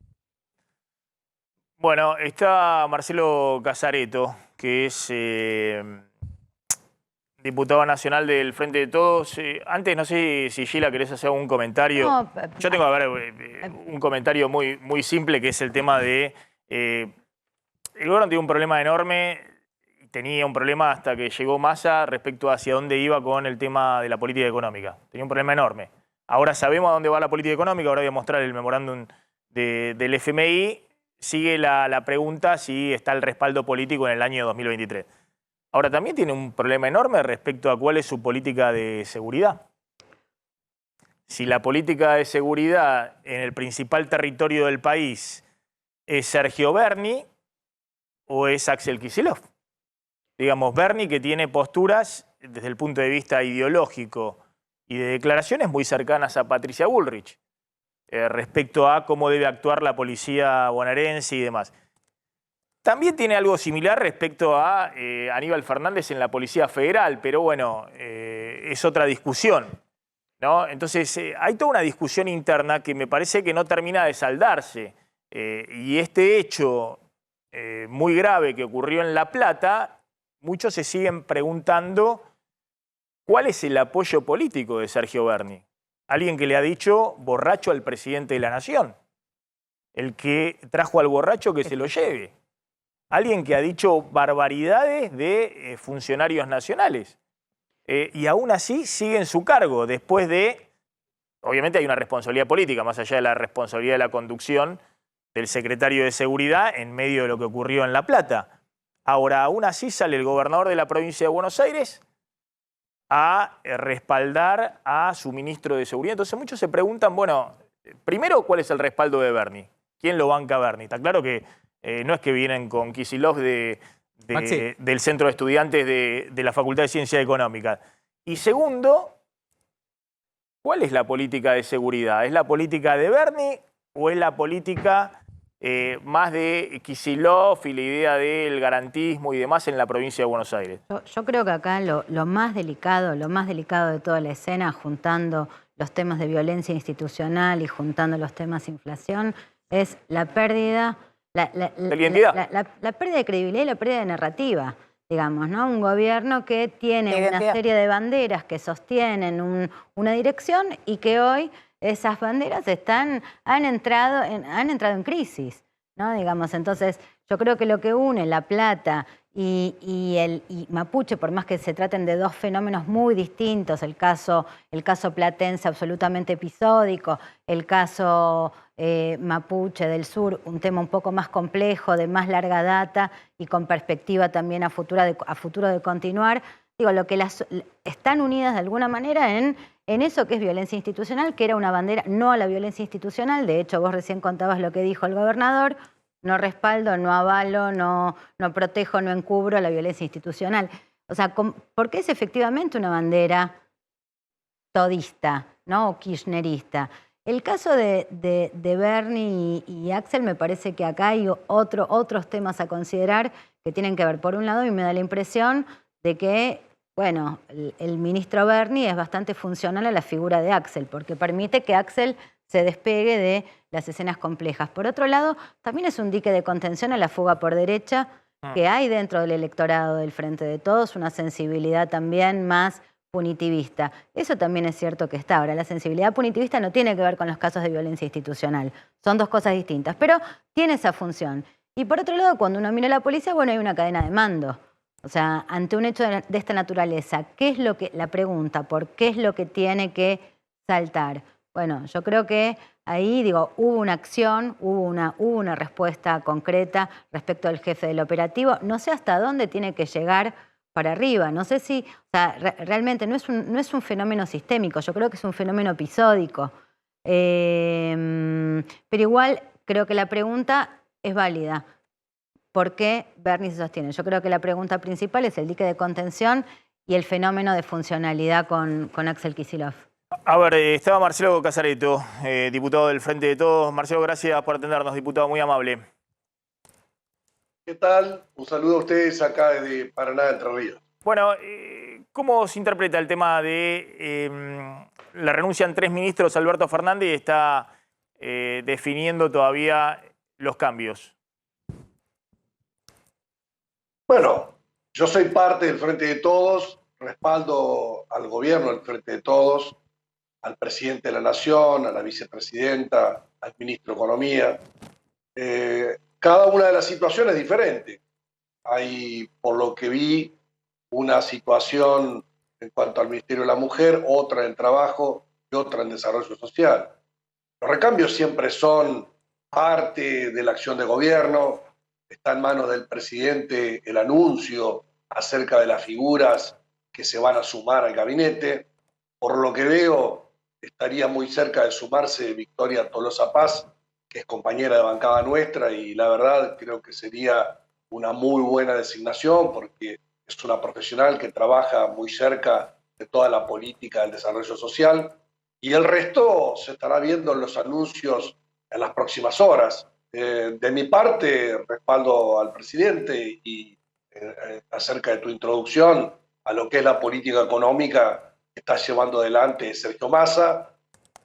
Bueno, está Marcelo Casareto, que es diputado nacional del Frente de Todos. Antes, no sé si Gila querés hacer un comentario. No, yo tengo, a ver, un comentario muy simple, que es el tema de... el gobierno tiene un problema enorme, tenía un problema hasta que llegó Massa respecto a hacia dónde iba con el tema de la política económica. Tenía un problema enorme. Ahora sabemos a dónde va la política económica, ahora voy a mostrar el memorándum del FMI. Sigue la pregunta si está el respaldo político en el año 2023. Ahora también tiene un problema enorme respecto a cuál es su política de seguridad. Si la política de seguridad en el principal territorio del país es Sergio Berni o es Axel Kicillof. Digamos, Berni, que tiene posturas desde el punto de vista ideológico y de declaraciones muy cercanas a Patricia Bullrich respecto a cómo debe actuar la policía bonaerense y demás. También tiene algo similar respecto a Aníbal Fernández en la Policía Federal, pero bueno, es otra discusión, ¿no? Entonces, hay toda una discusión interna que me parece que no termina de saldarse. Y este hecho muy grave que ocurrió en La Plata, muchos se siguen preguntando cuál es el apoyo político de Sergio Berni. Alguien que le ha dicho borracho al presidente de la Nación. El que trajo al borracho que se lo lleve. Alguien que ha dicho barbaridades de funcionarios nacionales. Y aún así sigue en su cargo después de... Obviamente hay una responsabilidad política, más allá de la responsabilidad de la conducción del secretario de Seguridad en medio de lo que ocurrió en La Plata. Ahora, aún así sale el gobernador de la provincia de Buenos Aires a respaldar a su ministro de Seguridad. Entonces muchos se preguntan, bueno, primero, ¿cuál es el respaldo de Berni? ¿Quién lo banca a Berni? Está claro que no es que vienen con Kicillof del Centro de Estudiantes de la Facultad de Ciencias Económicas. Y segundo, ¿cuál es la política de seguridad? ¿Es la política de Berni o es la política más de Kicillof y la idea del garantismo y demás en la provincia de Buenos Aires? Yo creo que acá lo más delicado de toda la escena, juntando los temas de violencia institucional y juntando los temas de inflación, es la pérdida... La pérdida de credibilidad y la pérdida de narrativa, digamos, ¿no? Un gobierno que tiene una serie de banderas que sostienen una dirección y que hoy esas banderas han entrado en crisis, ¿no? Digamos, entonces yo creo que lo que une La Plata y Mapuche, por más que se traten de dos fenómenos muy distintos, el caso platense absolutamente episódico, el caso Mapuche del sur, un tema un poco más complejo, de más larga data y con perspectiva también a futuro de continuar. Digo, lo que están unidas de alguna manera en en eso que es violencia institucional, que era una bandera no a la violencia institucional. De hecho, vos recién contabas lo que dijo el gobernador: no respaldo, no avalo, no protejo, no encubro la violencia institucional. O sea, ¿por qué es efectivamente una bandera todista, ¿no? O kirchnerista? El caso de Bernie y Axel, me parece que acá hay otros temas a considerar que tienen que ver. Por un lado, y me da la impresión de que, bueno, el ministro Bernie es bastante funcional a la figura de Axel, porque permite que Axel se despegue de las escenas complejas. Por otro lado, también es un dique de contención a la fuga por derecha que hay dentro del electorado del Frente de Todos, una sensibilidad también más punitivista. Eso también es cierto que está. Ahora, la sensibilidad punitivista no tiene que ver con los casos de violencia institucional. Son dos cosas distintas, pero tiene esa función. Y por otro lado, cuando uno mira a la policía, bueno, hay una cadena de mando. O sea, ante un hecho de esta naturaleza, ¿qué es lo que, la pregunta, por qué es lo que tiene que saltar? Bueno, yo creo que ahí, digo, hubo una acción, hubo una respuesta concreta respecto al jefe del operativo. No sé hasta dónde tiene que llegar para arriba. No sé si, o sea, realmente no es un fenómeno sistémico, yo creo que es un fenómeno episódico. Pero igual creo que la pregunta es válida. ¿Por qué Bernie se sostiene? Yo creo que la pregunta principal es el dique de contención y el fenómeno de funcionalidad con Axel Kicillof. A ver, estaba Marcelo Casareto, diputado del Frente de Todos. Marcelo, gracias por atendernos, diputado, muy amable. ¿Qué tal? Un saludo a ustedes acá desde Paraná, Entre Ríos. Bueno, ¿cómo se interpreta el tema de la renuncia en 3 ministros? Alberto Fernández está definiendo todavía los cambios. Bueno, yo soy parte del Frente de Todos, respaldo al gobierno del Frente de Todos, al presidente de la Nación, a la vicepresidenta, al ministro de Economía. Cada una de las situaciones es diferente. Hay, por lo que vi, una situación en cuanto al Ministerio de la Mujer, otra en Trabajo y otra en Desarrollo Social. Los recambios siempre son parte de la acción de gobierno. Está en manos del presidente el anuncio acerca de las figuras que se van a sumar al gabinete. Por lo que veo, estaría muy cerca de sumarse Victoria Tolosa Paz, que es compañera de bancada nuestra, y la verdad creo que sería una muy buena designación porque es una profesional que trabaja muy cerca de toda la política del desarrollo social. Y el resto se estará viendo en los anuncios en las próximas horas. De mi parte, respaldo al presidente y acerca de tu introducción a lo que es la política económica que está llevando adelante Sergio Massa.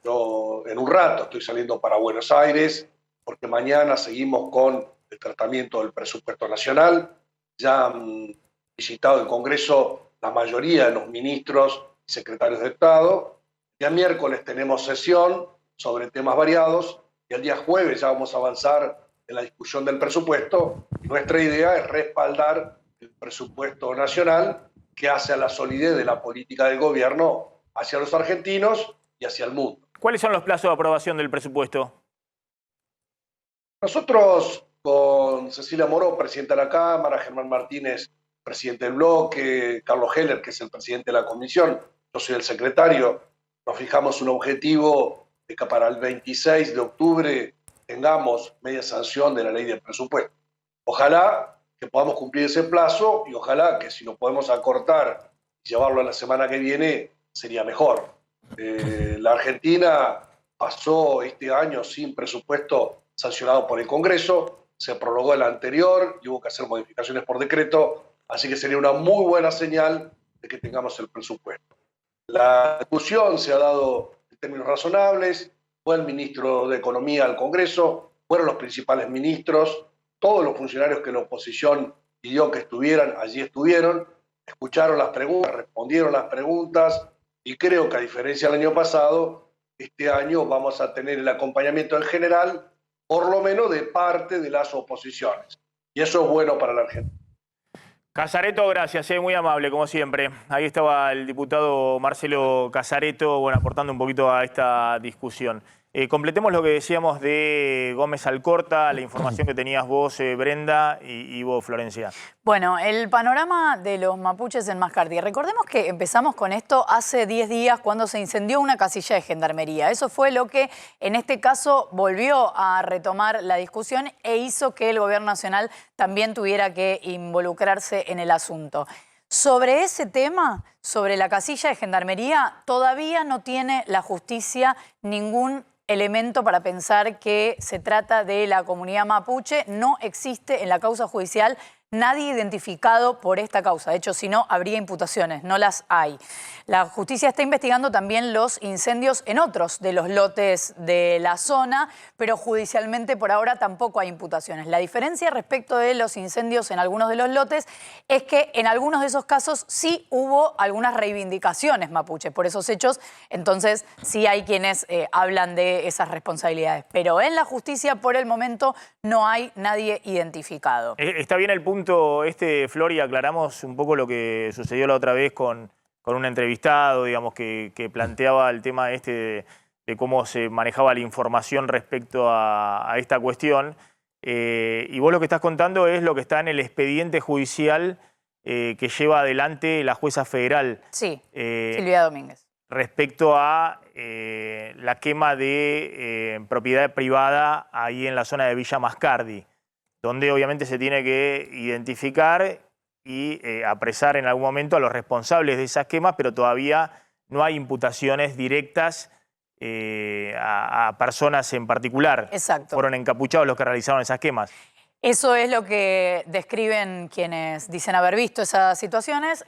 Yo en un rato estoy saliendo para Buenos Aires porque mañana seguimos con el tratamiento del presupuesto nacional. Ya han visitado el Congreso la mayoría de los ministros y secretarios de Estado. Ya miércoles tenemos sesión sobre temas variados y el día jueves ya vamos a avanzar en la discusión del presupuesto. Nuestra idea es respaldar el presupuesto nacional que hace a la solidez de la política del gobierno hacia los argentinos y hacia el mundo. ¿Cuáles son los plazos de aprobación del presupuesto? Nosotros, con Cecilia Moró, presidenta de la Cámara, Germán Martínez, presidente del bloque, Carlos Heller, que es el presidente de la comisión, yo soy el secretario, nos fijamos un objetivo de que para el 26 de octubre tengamos media sanción de la ley de presupuesto. Ojalá que podamos cumplir ese plazo y ojalá que si lo podemos acortar y llevarlo a la semana que viene, sería mejor. La Argentina pasó este año sin presupuesto sancionado por el Congreso, se prorrogó el anterior y hubo que hacer modificaciones por decreto, así que sería una muy buena señal de que tengamos el presupuesto. La discusión se ha dado en términos razonables, fue el ministro de Economía al Congreso, fueron los principales ministros, todos los funcionarios que la oposición pidió que estuvieran, allí estuvieron, escucharon las preguntas, respondieron las preguntas y creo que a diferencia del año pasado, este año vamos a tener el acompañamiento en general, por lo menos de parte de las oposiciones. Y eso es bueno para la Argentina. Casareto, gracias, muy amable, como siempre. Ahí estaba el diputado Marcelo Casareto, bueno, aportando un poquito a esta discusión. Completemos lo que decíamos de Gómez Alcorta, la información que tenías vos, Brenda, y vos, Florencia. Bueno, el panorama de los mapuches en Mascardi. Recordemos que empezamos con esto hace 10 días cuando se incendió una casilla de gendarmería. Eso fue lo que en este caso volvió a retomar la discusión e hizo que el gobierno nacional también tuviera que involucrarse en el asunto. Sobre ese tema, sobre la casilla de gendarmería, todavía no tiene la justicia ningún elemento para pensar que se trata de la comunidad mapuche. No existe en la causa judicial nadie identificado por esta causa. De hecho, si no, habría imputaciones, no las hay. La justicia está investigando también los incendios en otros de los lotes de la zona, pero judicialmente por ahora tampoco hay imputaciones. La diferencia respecto de los incendios en algunos de los lotes es que en algunos de esos casos sí hubo algunas reivindicaciones mapuches por esos hechos, entonces sí hay quienes hablan de esas responsabilidades. Pero en la justicia por el momento no hay nadie identificado. Está bien el punto Flor, y aclaramos un poco lo que sucedió la otra vez con un entrevistado, digamos, que planteaba el tema de cómo se manejaba la información respecto a esta cuestión. Y vos lo que estás contando es lo que está en el expediente judicial que lleva adelante la jueza federal. Sí, Silvia Domínguez. Respecto a la quema de propiedad privada ahí en la zona de Villa Mascardi, donde obviamente se tiene que identificar y apresar en algún momento a los responsables de esas quemas, pero todavía no hay imputaciones directas a personas en particular. Exacto. Fueron encapuchados los que realizaron esas quemas. Eso es lo que describen quienes dicen haber visto esas situaciones.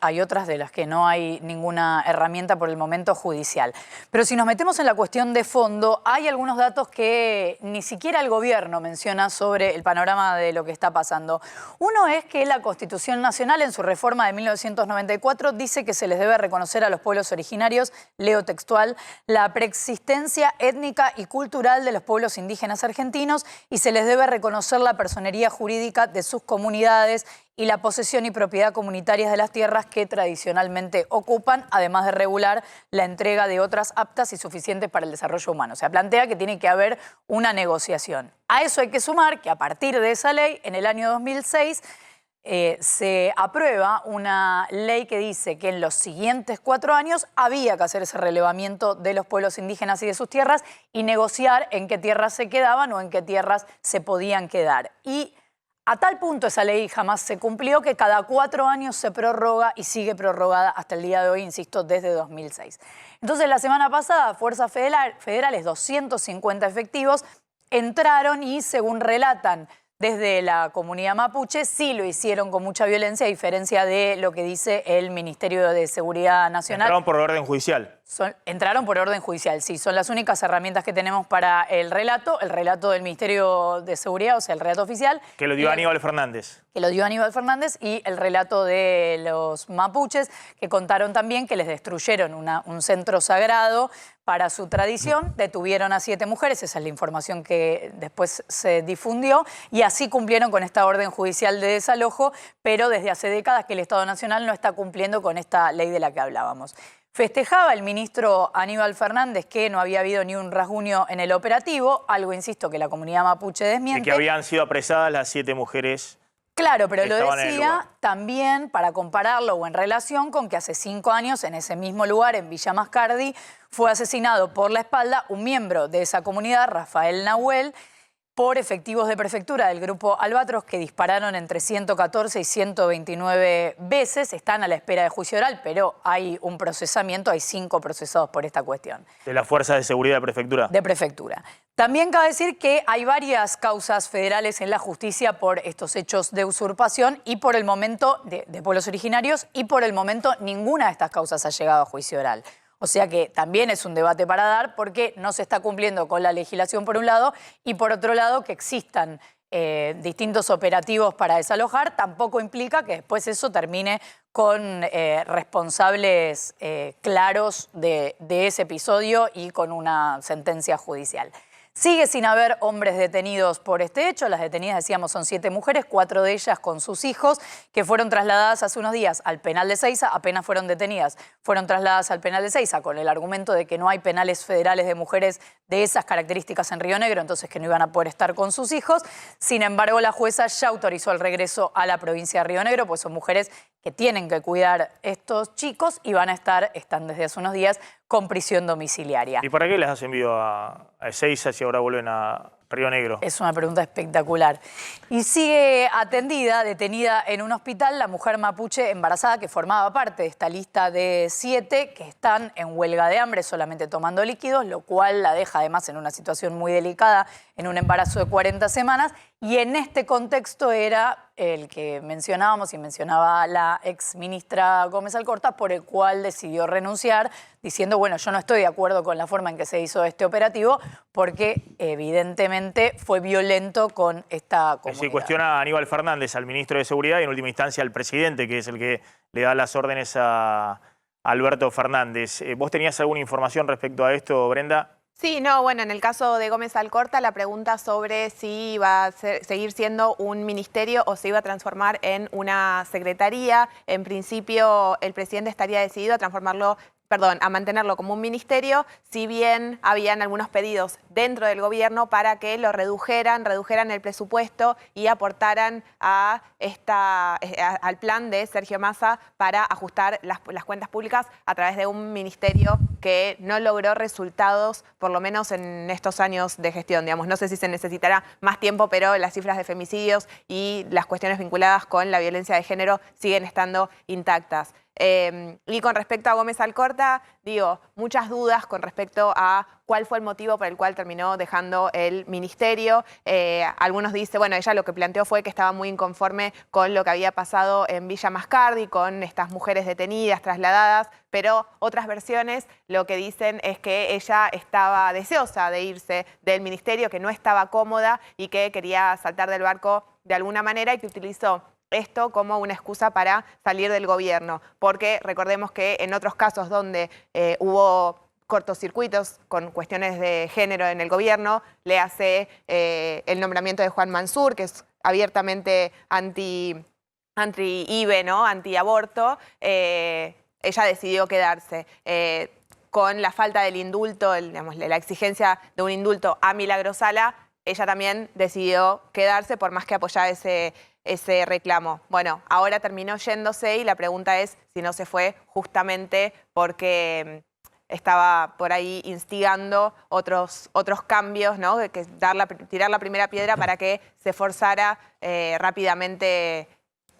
Hay otras de las que no hay ninguna herramienta por el momento judicial. Pero si nos metemos en la cuestión de fondo, hay algunos datos que ni siquiera el gobierno menciona sobre el panorama de lo que está pasando. Uno es que la Constitución Nacional, en su reforma de 1994, dice que se les debe reconocer a los pueblos originarios, leo textual, la preexistencia étnica y cultural de los pueblos indígenas argentinos y se les debe reconocer la personería jurídica de sus comunidades y la posesión y propiedad comunitarias de las tierras que tradicionalmente ocupan, además de regular la entrega de otras aptas y suficientes para el desarrollo humano. O sea, plantea que tiene que haber una negociación. A eso hay que sumar que a partir de esa ley, en el año 2006, se aprueba una ley que dice que en los siguientes 4 años había que hacer ese relevamiento de los pueblos indígenas y de sus tierras y negociar en qué tierras se quedaban o en qué tierras se podían quedar. Y a tal punto esa ley jamás se cumplió que cada 4 años se prorroga y sigue prorrogada hasta el día de hoy, insisto, desde 2006. Entonces la semana pasada, Fuerzas Federales, 250 efectivos, entraron y, según relatan desde la comunidad mapuche, sí lo hicieron con mucha violencia, a diferencia de lo que dice el Ministerio de Seguridad Nacional. Entraron por orden judicial. Entraron por orden judicial, sí. Son las únicas herramientas que tenemos para el relato del Ministerio de Seguridad, o sea, el relato oficial. Que lo dio Aníbal Fernández. Que lo dio Aníbal Fernández, y el relato de los mapuches, que contaron también que les destruyeron un centro sagrado para su tradición, detuvieron a 7 mujeres, esa es la información que después se difundió, y así cumplieron con esta orden judicial de desalojo, pero desde hace décadas que el Estado Nacional no está cumpliendo con esta ley de la que hablábamos. Festejaba el ministro Aníbal Fernández que no había habido ni un rasguño en el operativo, algo, insisto, que la comunidad mapuche desmiente. De que habían sido apresadas las 7 mujeres. Claro, pero lo decía también para compararlo o en relación con que hace 5 años en ese mismo lugar, en Villa Mascardi, fue asesinado por la espalda un miembro de esa comunidad, Rafael Nahuel, por efectivos de prefectura del grupo Albatros que dispararon entre 114 y 129 veces. Están a la espera de juicio oral, pero hay un procesamiento, hay 5 procesados por esta cuestión. ¿De las fuerzas de seguridad de prefectura? De prefectura. También cabe decir que hay varias causas federales en la justicia por estos hechos de usurpación y por el momento de pueblos originarios, y por el momento ninguna de estas causas ha llegado a juicio oral. O sea que también es un debate para dar, porque no se está cumpliendo con la legislación por un lado, y por otro lado que existan distintos operativos para desalojar tampoco implica que después eso termine con responsables claros de ese episodio y con una sentencia judicial. Sigue sin haber hombres detenidos por este hecho. Las detenidas, decíamos, son 7 mujeres, 4 de ellas con sus hijos, que fueron trasladadas hace unos días al penal de Seiza. Apenas fueron detenidas, fueron trasladadas al penal de Seiza con el argumento de que no hay penales federales de mujeres de esas características en Río Negro, entonces que no iban a poder estar con sus hijos. Sin embargo, la jueza ya autorizó el regreso a la provincia de Río Negro, pues son mujeres que tienen que cuidar estos chicos y están desde hace unos días con prisión domiciliaria. ¿Y para qué les has enviado a Ezeiza si ahora vuelven a Río Negro? Es una pregunta espectacular. Y sigue atendida, detenida en un hospital, la mujer mapuche embarazada que formaba parte de esta lista de 7 que están en huelga de hambre, solamente tomando líquidos, lo cual la deja además en una situación muy delicada, en un embarazo de 40 semanas. Y en este contexto era el que mencionábamos y mencionaba la exministra Gómez Alcorta, por el cual decidió renunciar, diciendo, bueno, yo no estoy de acuerdo con la forma en que se hizo este operativo, porque evidentemente fue violento con esta comunidad. Sí, cuestiona a Aníbal Fernández, al ministro de Seguridad, y en última instancia al presidente, que es el que le da las órdenes a Alberto Fernández. ¿Vos tenías alguna información respecto a esto, Brenda? Sí, no, bueno, en el caso de Gómez Alcorta, la pregunta sobre si iba a seguir siendo un ministerio o se iba a transformar en una secretaría. En principio, el presidente estaría decidido a mantenerlo como un ministerio, si bien habían algunos pedidos dentro del gobierno para que lo redujeran el presupuesto y aportaran al plan de Sergio Massa para ajustar las cuentas públicas a través de un ministerio que no logró resultados, por lo menos en estos años de gestión. Digamos, no sé si se necesitará más tiempo, pero las cifras de femicidios y las cuestiones vinculadas con la violencia de género siguen estando intactas. Y con respecto a Gómez Alcorta, digo, muchas dudas con respecto a cuál fue el motivo por el cual terminó dejando el ministerio. Algunos dicen, bueno, ella lo que planteó fue que estaba muy inconforme con lo que había pasado en Villa Mascardi, con estas mujeres detenidas, trasladadas, pero otras versiones lo que dicen es que ella estaba deseosa de irse del ministerio, que no estaba cómoda y que quería saltar del barco de alguna manera y que utilizó esto como una excusa para salir del gobierno, porque recordemos que en otros casos donde hubo cortocircuitos con cuestiones de género en el gobierno, le hace el nombramiento de Juan Mansur, que es abiertamente anti-IVE, ¿no? Anti-aborto, ella decidió quedarse. Con la falta del indulto, digamos, la exigencia de un indulto a Milagro Sala, ella también decidió quedarse por más que apoyaba ese reclamo. Bueno, ahora terminó yéndose y la pregunta es si no se fue justamente porque estaba por ahí instigando otros cambios, ¿no? Que tirar la primera piedra para que se forzara rápidamente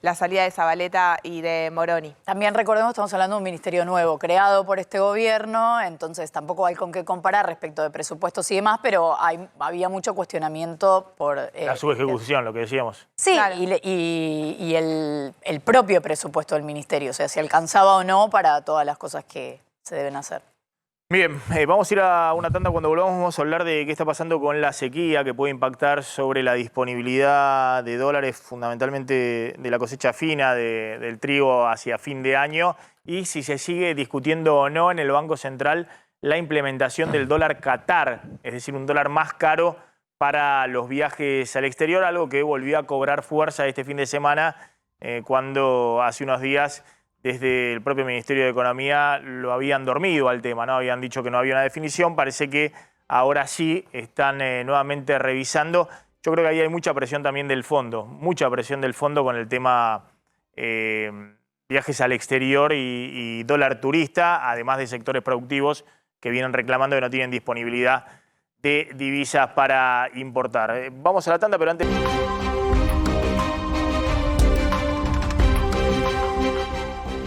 la salida de Zabaleta y de Moroni. También recordemos, estamos hablando de un ministerio nuevo, creado por este gobierno, entonces tampoco hay con qué comparar respecto de presupuestos y demás, pero había mucho cuestionamiento por... la subejecución, lo que decíamos. Sí, claro. y el propio presupuesto del ministerio, o sea, si alcanzaba o no para todas las cosas que se deben hacer. Bien, vamos a ir a una tanda. Cuando volvamos vamos a hablar de qué está pasando con la sequía que puede impactar sobre la disponibilidad de dólares, fundamentalmente de la cosecha fina del trigo hacia fin de año, y si se sigue discutiendo o no en el Banco Central la implementación del dólar Qatar, es decir, un dólar más caro para los viajes al exterior, algo que volvió a cobrar fuerza este fin de semana cuando hace unos días desde el propio Ministerio de Economía lo habían dormido al tema, ¿no? Habían dicho que no había una definición, parece que ahora sí están nuevamente revisando. Yo creo que ahí hay mucha presión también del fondo, mucha presión del fondo con el tema viajes al exterior y dólar turista, además de sectores productivos que vienen reclamando que no tienen disponibilidad de divisas para importar. Vamos a la tanda, pero antes...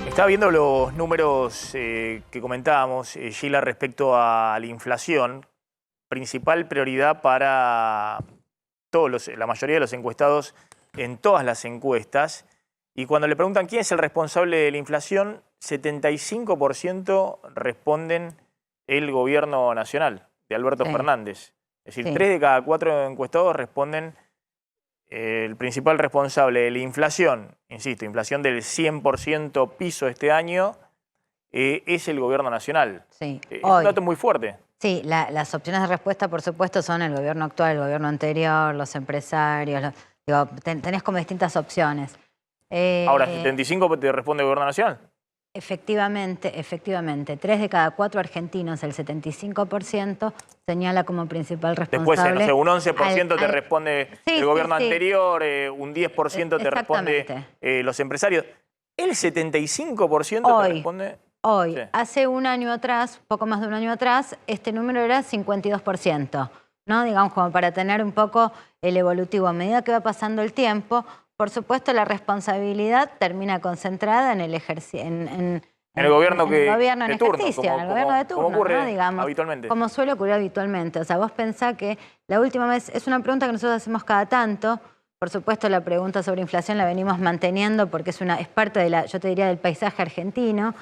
Estaba viendo los números que comentábamos, Sheila, respecto a la inflación. Principal prioridad para la mayoría de los encuestados en todas las encuestas. Y cuando le preguntan quién es el responsable de la inflación, 75% responden el gobierno nacional, de Alberto Fernández. Es decir, 3 de cada 4 encuestados responden el principal responsable de la inflación, insisto, inflación del 100% piso este año, es el gobierno nacional. Sí. Es un dato muy fuerte. Sí, las opciones de respuesta, por supuesto, son el gobierno actual, el gobierno anterior, los empresarios. Digo, tenés como distintas opciones. Ahora, ¿75 te responde el gobierno nacional? Efectivamente. 3 de cada 4 argentinos, el 75%, señala como principal responsable. Después, no sé, un 11% te responde el gobierno anterior, un 10% te responde los empresarios. ¿El 75% te responde? Hoy, hace un año atrás, poco más de un año atrás, este número era 52%, ¿no? Digamos, como para tener un poco el evolutivo. A medida que va pasando el tiempo, por supuesto, la responsabilidad termina concentrada en el ejercicio, en el gobierno de turno, en el gobierno de turno, como ocurre, ¿no? Digamos, habitualmente. Como suele ocurrir habitualmente. O sea, vos pensás que la última vez, es una pregunta que nosotros hacemos cada tanto. Por supuesto, la pregunta sobre inflación la venimos manteniendo porque es parte de yo te diría, del paisaje argentino.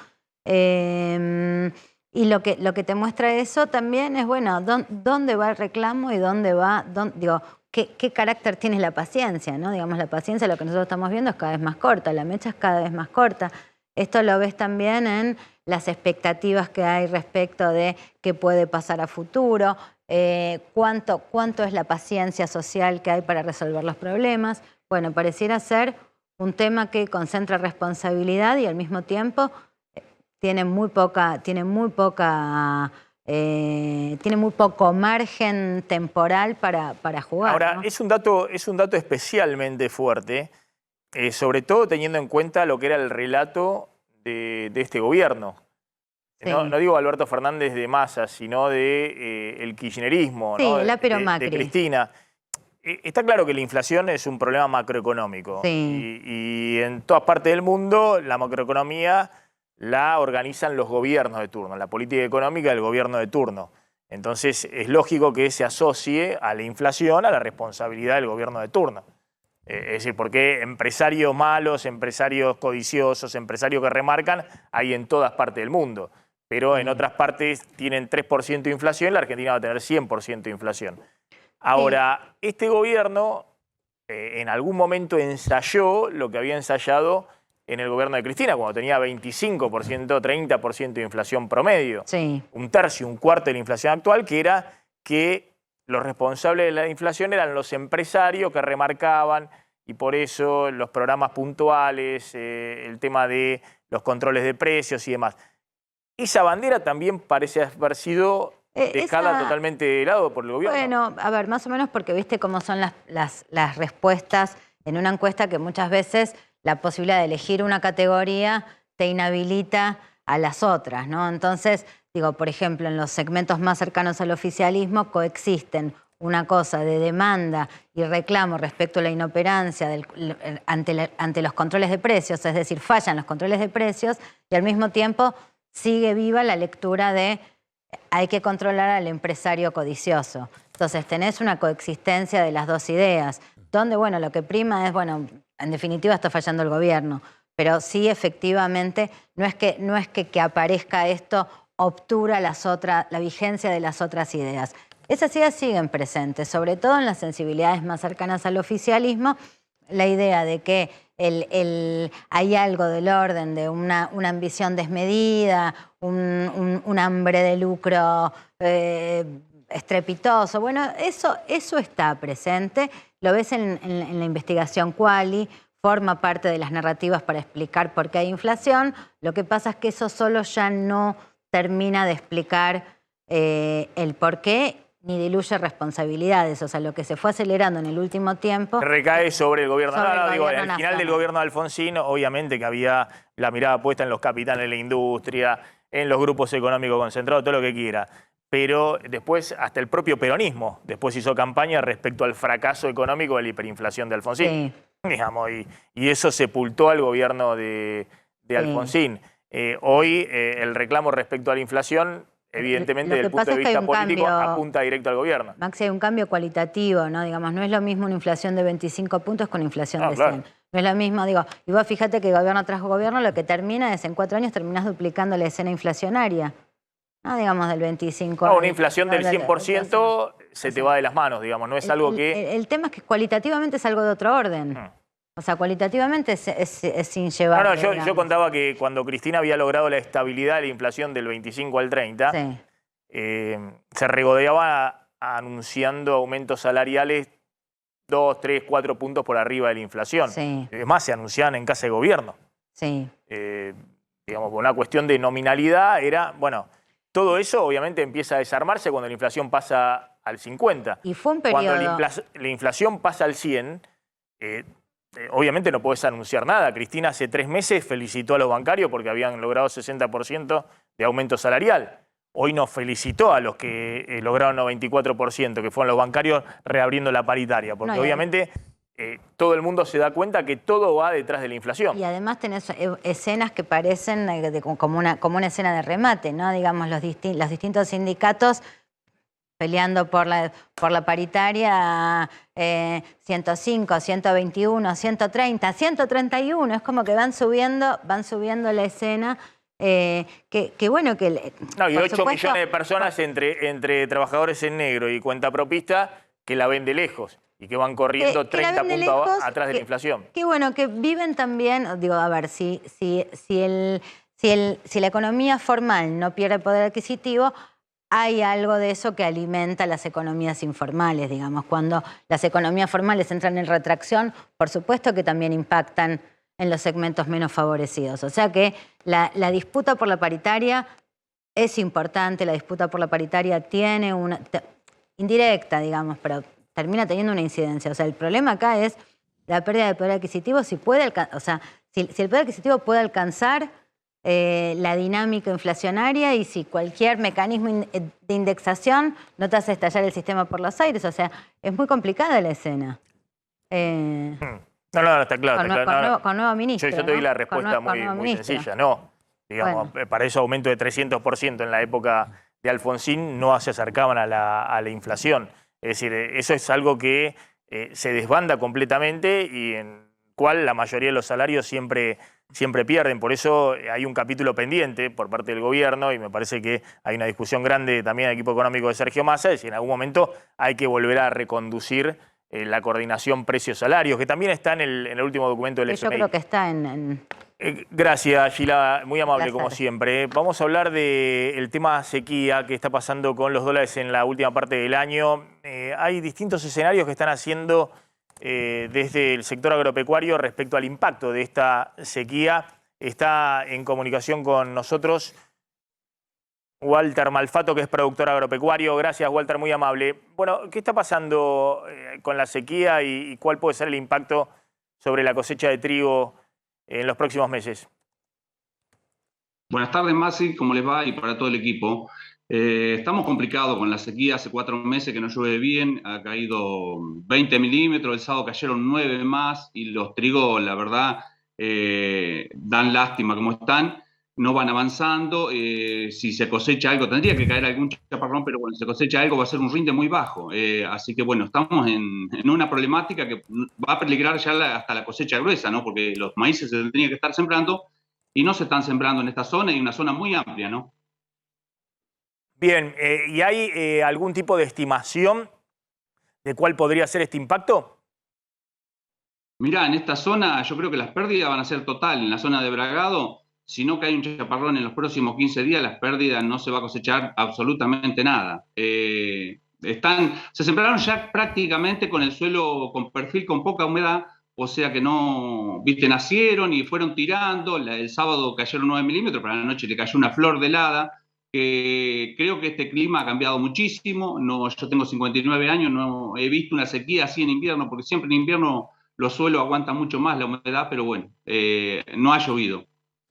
Y lo que te muestra eso también es, bueno, dónde va el reclamo y dónde va, digo, qué carácter tiene la paciencia, ¿no? Digamos, la paciencia, lo que nosotros estamos viendo es cada vez más corta, la mecha es cada vez más corta. Esto lo ves también en las expectativas que hay respecto de qué puede pasar a futuro, cuánto es la paciencia social que hay para resolver los problemas. Bueno, pareciera ser un tema que concentra responsabilidad y al mismo tiempo tiene muy poco margen temporal para jugar. Ahora, ¿no? es un dato especialmente fuerte, sobre todo teniendo en cuenta lo que era el relato de este gobierno. Sí. No digo Alberto Fernández de Massa, sino de el kirchnerismo, sí, ¿no? Macri. De Cristina. Está claro que la inflación es un problema macroeconómico. Sí. Y en todas partes del mundo la macroeconomía la organizan los gobiernos de turno, la política económica del gobierno de turno. Entonces es lógico que se asocie a la inflación a la responsabilidad del gobierno de turno. Es decir, porque empresarios malos, empresarios codiciosos, empresarios que remarcan, hay en todas partes del mundo. Pero en otras partes tienen 3% de inflación, la Argentina va a tener 100% de inflación. Ahora, este gobierno en algún momento ensayó lo que había ensayado en el gobierno de Cristina, cuando tenía 25%, 30% de inflación promedio. Sí. Un tercio, un cuarto de la inflación actual, que era que los responsables de la inflación eran los empresarios que remarcaban, y por eso los programas puntuales, el tema de los controles de precios y demás. Esa bandera también parece haber sido dejada totalmente de lado por el gobierno. Bueno, a ver, más o menos porque viste cómo son las respuestas en una encuesta, que muchas veces la posibilidad de elegir una categoría te inhabilita a las otras, ¿no? Entonces, digo, por ejemplo, en los segmentos más cercanos al oficialismo coexisten una cosa de demanda y reclamo respecto a la inoperancia ante los controles de precios, es decir, fallan los controles de precios, y al mismo tiempo sigue viva la lectura de hay que controlar al empresario codicioso. Entonces tenés una coexistencia de las dos ideas, donde, bueno, lo que prima es, bueno, en definitiva está fallando el gobierno, pero sí, efectivamente, no es que aparezca esto obtura la vigencia de las otras ideas. Esas ideas siguen presentes, sobre todo en las sensibilidades más cercanas al oficialismo, la idea de que hay algo del orden de una ambición desmedida, un hambre de lucro estrepitoso. Bueno, eso está presente, lo ves en la investigación Quali, forma parte de las narrativas para explicar por qué hay inflación. Lo que pasa es que eso solo ya no termina de explicar el por qué, ni diluye responsabilidades. O sea, lo que se fue acelerando en el último tiempo recae sobre el gobierno. Al final del gobierno de Alfonsín, obviamente que había la mirada puesta en los capitanes de la industria, en los grupos económicos concentrados, todo lo que quiera. Pero después, hasta el propio peronismo, después hizo campaña respecto al fracaso económico de la hiperinflación de Alfonsín. Sí. Digamos, y eso sepultó al gobierno de Alfonsín. Hoy el reclamo respecto a la inflación, evidentemente, desde el punto de vista político, apunta directo al gobierno. Maxi, hay un cambio cualitativo, ¿no? Digamos, no es lo mismo una inflación de 25 puntos con una inflación de 100. Claro. No es lo mismo, digo, y vos fíjate que gobierno tras gobierno lo que termina es en 4 años terminás duplicando la escena inflacionaria. No, digamos, del 25. No, una inflación del 100% se te va de las manos, digamos, no es algo que... El tema es que cualitativamente es algo de otro orden. O sea, cualitativamente es sin llevar. No, yo contaba que cuando Cristina había logrado la estabilidad de la inflación del 25 al 30, se regodeaba anunciando aumentos salariales 2, 3, 4 puntos por arriba de la inflación. Sí. Es más, se anunciaban en casa de gobierno. Sí. Digamos, por una cuestión de nominalidad era, bueno, todo eso obviamente empieza a desarmarse cuando la inflación pasa al 50. Y fue un periodo... Cuando la inflación pasa al 100, obviamente no podés anunciar nada. Cristina hace 3 meses felicitó a los bancarios porque habían logrado 60% de aumento salarial. Hoy nos felicitó a los que lograron 94%, que fueron los bancarios reabriendo la paritaria, porque obviamente todo el mundo se da cuenta que todo va detrás de la inflación. Y además tenés escenas que parecen como una escena de remate, ¿no? Digamos, los distintos sindicatos peleando por la paritaria, 105, 121, 130, 131, es como que van subiendo la escena. Bueno, que... No, y 8 millones de personas entre trabajadores en negro y cuentapropista que la ven de lejos y que van corriendo 30 puntos atrás de la inflación. Que bueno, que viven también, digo, a ver, si la economía formal no pierde poder adquisitivo, hay algo de eso que alimenta las economías informales, digamos. Cuando las economías formales entran en retracción, por supuesto que también impactan en los segmentos menos favorecidos. O sea que la disputa por la paritaria es importante, la disputa por la paritaria tiene una... indirecta, digamos, pero termina teniendo una incidencia. O sea, el problema acá es la pérdida de poder adquisitivo, si el poder adquisitivo puede alcanzar la dinámica inflacionaria y si cualquier mecanismo de indexación no te hace estallar el sistema por los aires. O sea, es muy complicada la escena. No, está claro. Con nuevo ministro. Yo te doy la respuesta muy sencilla. No, digamos, para ese aumento de 300% en la época de Alfonsín no se acercaban a la inflación. Es decir, eso es algo que se desbanda completamente y en cual la mayoría de los salarios siempre pierden. Por eso hay un capítulo pendiente por parte del gobierno y me parece que hay una discusión grande también del equipo económico de Sergio Massa, y si en algún momento hay que volver a reconducir la coordinación precios-salarios, que también está en el último documento del FMI. Yo creo que está Gracias, Gila, muy amable como siempre. Vamos a hablar del tema sequía que está pasando con los dólares en la última parte del año. Hay distintos escenarios que están haciendo desde el sector agropecuario respecto al impacto de esta sequía. Está en comunicación con nosotros Walter Malfato, que es productor agropecuario. Gracias, Walter, muy amable. Bueno, ¿qué está pasando con la sequía y cuál puede ser el impacto sobre la cosecha de trigo en los próximos meses? Buenas tardes, Maxi, ¿cómo les va? Y para todo el equipo. Estamos complicados con la sequía, hace 4 meses que no llueve bien, ha caído 20 milímetros, el sábado cayeron 9 más y los trigos, la verdad, dan lástima como están, no van avanzando. Si se cosecha algo, tendría que caer algún chaparrón, pero bueno, si se cosecha algo va a ser un rinde muy bajo. Así que bueno, estamos en una problemática que va a peligrar ya hasta la cosecha gruesa, ¿no? Porque los maíces se tendrían que estar sembrando y no se están sembrando en esta zona y una zona muy amplia, ¿no? Bien, ¿y hay algún tipo de estimación de cuál podría ser este impacto? Mirá, en esta zona yo creo que las pérdidas van a ser total. En la zona de Bragado, si no cae un chaparrón en los próximos 15 días, las pérdidas no se va a cosechar absolutamente nada. Se sembraron ya prácticamente con el suelo con perfil con poca humedad, o sea que no, viste, nacieron y fueron tirando. El sábado cayeron 9 milímetros, para la noche le cayó una flor de helada. Creo que este clima ha cambiado muchísimo. No, yo tengo 59 años, no he visto una sequía así en invierno, porque siempre en invierno los suelos aguantan mucho más la humedad, pero bueno, no ha llovido.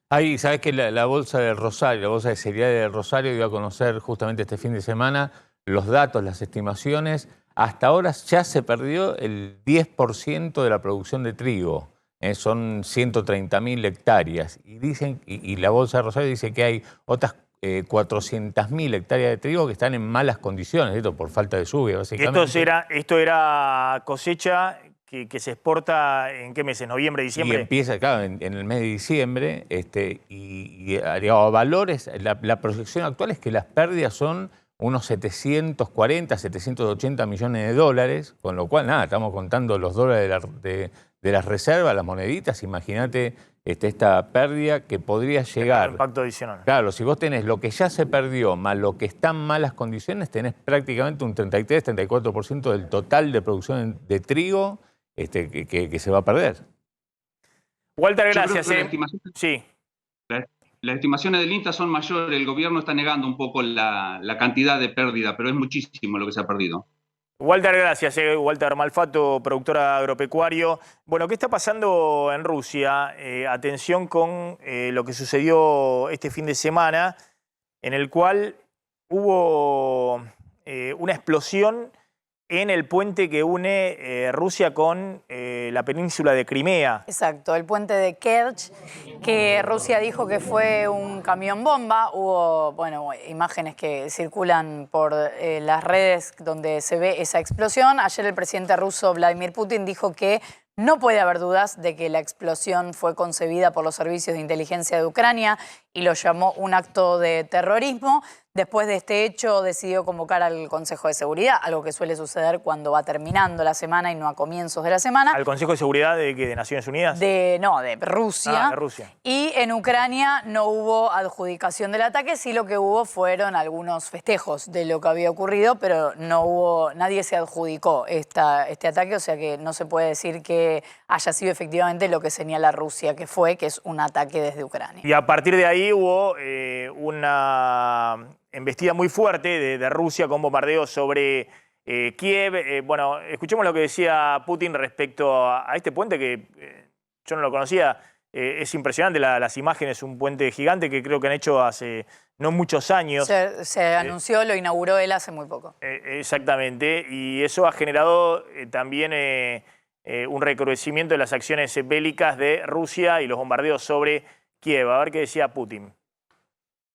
Ahí, ¿sabes que la Bolsa del Rosario, la Bolsa de Cereales del Rosario dio a conocer justamente este fin de semana los datos, las estimaciones? Hasta ahora ya se perdió el 10% de la producción de trigo. Son 130.000 hectáreas. Y dicen, y la Bolsa de Rosario dice que hay otras 400.000 hectáreas de trigo que están en malas condiciones, esto por falta de lluvia, básicamente. Esto era cosecha que se exporta ¿en qué meses? ¿Noviembre, diciembre? Y empieza, claro, en el mes de diciembre, digamos, valores, la proyección actual es que las pérdidas son unos 740, 780 millones de dólares, con lo cual, nada, estamos contando los dólares de las reservas, las moneditas. Imagínate esta pérdida que podría llegar. Un impacto adicional. Claro, si vos tenés lo que ya se perdió más lo que está en malas condiciones, tenés prácticamente un 33-34% del total de producción de trigo que se va a perder. Walter, Yo gracias. creo que Sí. Las estimaciones del INTA son mayores, el gobierno está negando un poco la cantidad de pérdida, pero es muchísimo lo que se ha perdido. Walter, gracias. Walter Malfato, productor agropecuario. Bueno, ¿qué está pasando en Rusia? Atención con lo que sucedió este fin de semana, en el cual hubo una explosión en el puente que une Rusia con la península de Crimea. Exacto, el puente de Kerch, que Rusia dijo que fue un camión bomba. Hubo, bueno, imágenes que circulan por las redes donde se ve esa explosión. Ayer el presidente ruso Vladimir Putin dijo que no puede haber dudas de que la explosión fue concebida por los servicios de inteligencia de Ucrania y lo llamó un acto de terrorismo. Después de este hecho decidió convocar al Consejo de Seguridad, algo que suele suceder cuando va terminando la semana y no a comienzos de la semana. ¿Al Consejo de Seguridad de Naciones Unidas? No, de Rusia. Ah, de Rusia. Y en Ucrania no hubo adjudicación del ataque, sí lo que hubo fueron algunos festejos de lo que había ocurrido, pero no hubo, nadie se adjudicó este ataque, o sea que no se puede decir que haya sido efectivamente lo que señala Rusia que es un ataque desde Ucrania. Y a partir de ahí hubo una embestida muy fuerte de Rusia con bombardeos sobre Kiev. Bueno, escuchemos lo que decía Putin respecto a este puente que yo no lo conocía. Es impresionante las imágenes, un puente gigante que creo que han hecho hace no muchos años. Se anunció, lo inauguró él hace muy poco. Exactamente, y eso ha generado también un recrudecimiento de las acciones bélicas de Rusia y los bombardeos sobre Kiev. A ver qué decía Putin.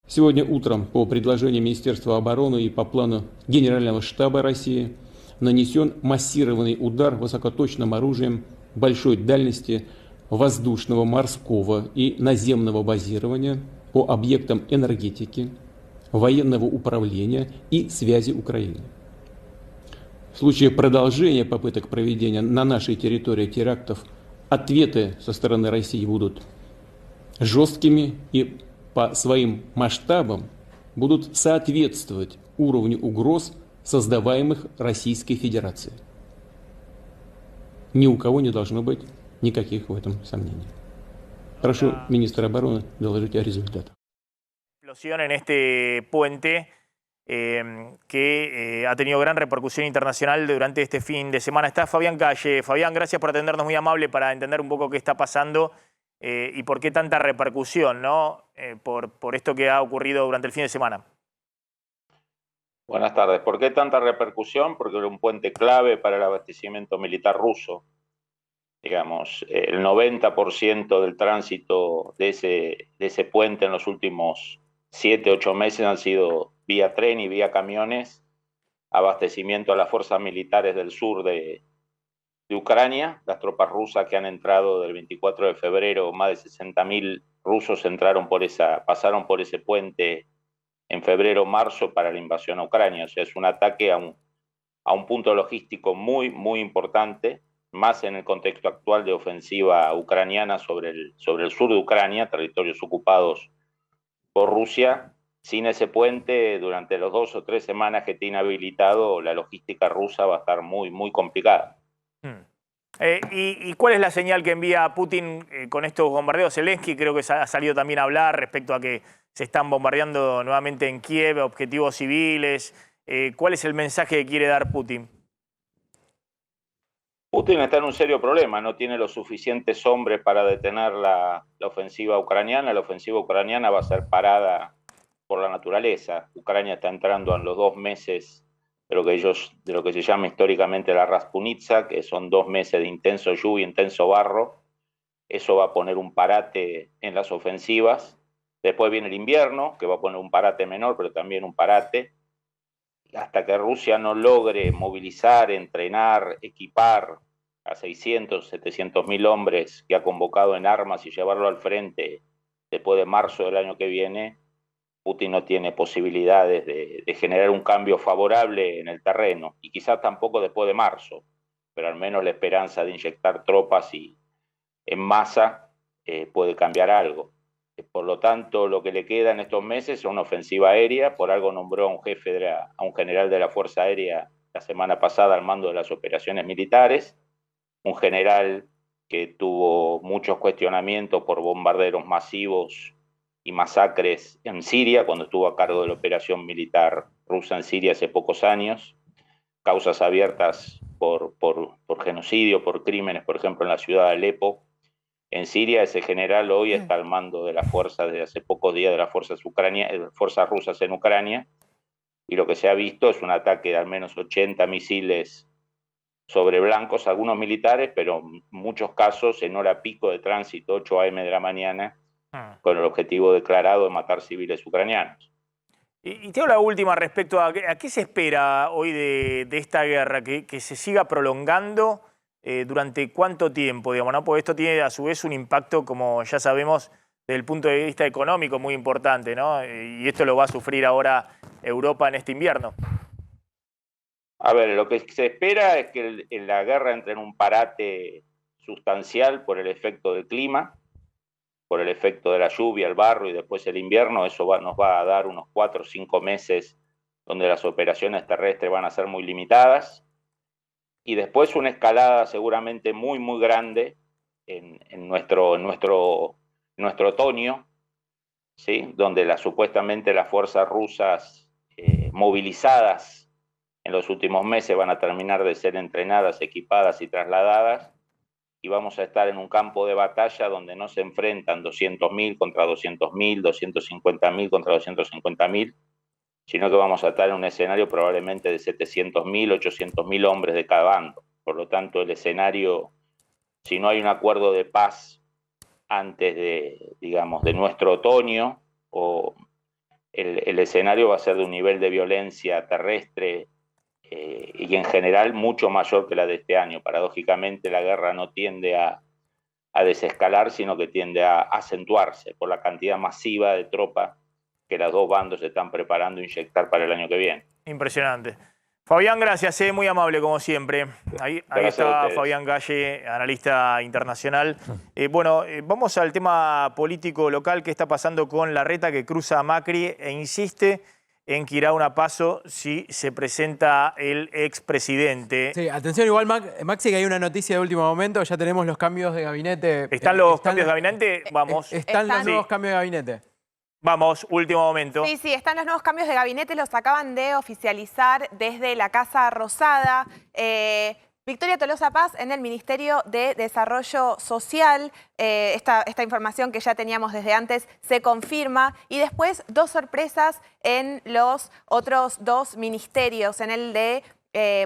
Сегодня утром по предложению Министерства обороны и по плану Генерального штаба России нанесен массированный удар высокоточным оружием большой дальности воздушного, морского и наземного базирования по объектам энергетики, военного управления и связи Украины. В случае продолжения попыток проведения на нашей территории терактов ответы со стороны России будут жесткими и по своим масштабам будут соответствовать уровню угроз, создаваемых Российской Федерацией. Ни у кого не должно быть никаких в этом сомнений. Прошу министра обороны доложить о результатах. Explosión en este puente que ha tenido gran repercusión internacional durante este fin de semana. Está Fabián Calle. Fabián, gracias por atendernos, muy amable, para entender un poco qué está pasando y por qué tanta repercusión, ¿no? Por esto que ha ocurrido durante el fin de semana. Buenas tardes. ¿Por qué tanta repercusión? Porque era un puente clave para el abastecimiento militar ruso. Digamos, el 90% del tránsito de ese puente en los últimos 7, 8 meses han sido vía tren y vía camiones, abastecimiento a las fuerzas militares del sur de Ucrania. Las tropas rusas que han entrado del 24 de febrero, más de 60.000 rusos pasaron por ese puente en febrero-marzo para la invasión a Ucrania. O sea, es un ataque a un punto logístico muy, muy importante, más en el contexto actual de ofensiva ucraniana sobre el sur de Ucrania, territorios ocupados por Rusia. Sin ese puente, durante las 2 o 3 semanas que tiene habilitado, la logística rusa va a estar muy, muy complicada. ¿Y cuál es la señal que envía Putin con estos bombardeos? Zelensky creo que ha salido también a hablar respecto a que se están bombardeando nuevamente en Kiev objetivos civiles. ¿Cuál es el mensaje que quiere dar Putin? Putin está en un serio problema, no tiene los suficientes hombres para detener la ofensiva ucraniana. La ofensiva ucraniana va a ser parada por la naturaleza. Ucrania está entrando en los 2 meses de lo que se llama históricamente la Raspunitsa, que son 2 meses de intenso lluvia, intenso barro. Eso va a poner un parate en las ofensivas. Después viene el invierno, que va a poner un parate menor, pero también un parate. Hasta que Rusia no logre movilizar, entrenar, equipar a 600, 700 mil hombres que ha convocado en armas y llevarlo al frente después de marzo del año que viene, Putin no tiene posibilidades de generar un cambio favorable en el terreno, y quizás tampoco después de marzo, pero al menos la esperanza de inyectar tropas en masa puede cambiar algo. Por lo tanto, lo que le queda en estos meses es una ofensiva aérea. Por algo nombró a un general de la Fuerza Aérea la semana pasada al mando de las operaciones militares, un general que tuvo muchos cuestionamientos por bombarderos masivos y masacres en Siria, cuando estuvo a cargo de la operación militar rusa en Siria hace pocos años, causas abiertas por genocidio, por crímenes, por ejemplo, en la ciudad de Alepo. En Siria, ese general hoy está al mando de las fuerzas, desde hace pocos días, de las fuerzas rusas en Ucrania, y lo que se ha visto es un ataque de al menos 80 misiles sobre blancos, algunos militares, pero en muchos casos en hora pico de tránsito, 8 a.m. de la mañana, con el objetivo declarado de matar civiles ucranianos. Y te hago la última respecto a qué se espera hoy de esta guerra, que se siga prolongando durante cuánto tiempo, digamos, ¿no? Porque esto tiene a su vez un impacto, como ya sabemos, desde el punto de vista económico muy importante, ¿no? Y esto lo va a sufrir ahora Europa en este invierno. A ver, lo que se espera es que la guerra entre en un parate sustancial por el efecto del clima, por el efecto de la lluvia, el barro y después el invierno. Eso nos va a dar unos 4 o 5 meses donde las operaciones terrestres van a ser muy limitadas, y después una escalada seguramente muy, muy grande en nuestro otoño, ¿sí? Donde supuestamente las fuerzas rusas movilizadas en los últimos meses van a terminar de ser entrenadas, equipadas y trasladadas, y vamos a estar en un campo de batalla donde no se enfrentan 200.000 contra 200.000, 250.000 contra 250.000, sino que vamos a estar en un escenario probablemente de 700.000, 800.000 hombres de cada bando. Por lo tanto, el escenario, si no hay un acuerdo de paz antes de nuestro otoño, el escenario va a ser de un nivel de violencia terrestre y en general mucho mayor que la de este año. Paradójicamente, la guerra no tiende a desescalar, sino que tiende a acentuarse por la cantidad masiva de tropas que los dos bandos se están preparando a inyectar para el año que viene. Impresionante. Fabián, gracias, muy amable como siempre. Ahí está Fabián Galle, analista internacional. Bueno, vamos al tema político local. ¿Qué está pasando con Larreta, que cruza a Macri e insiste en que irá a una PASO si se presenta el expresidente? Sí, atención igual, Maxi, que hay una noticia de último momento. Ya tenemos los cambios de gabinete. ¿Están los cambios de gabinete? Vamos. Están los nuevos cambios de gabinete. Vamos, último momento. Sí, están los nuevos cambios de gabinete, los acaban de oficializar desde la Casa Rosada. Victoria Tolosa Paz en el Ministerio de Desarrollo Social. Esta información que ya teníamos desde antes se confirma. Y después 2 sorpresas en los otros 2 ministerios, en el de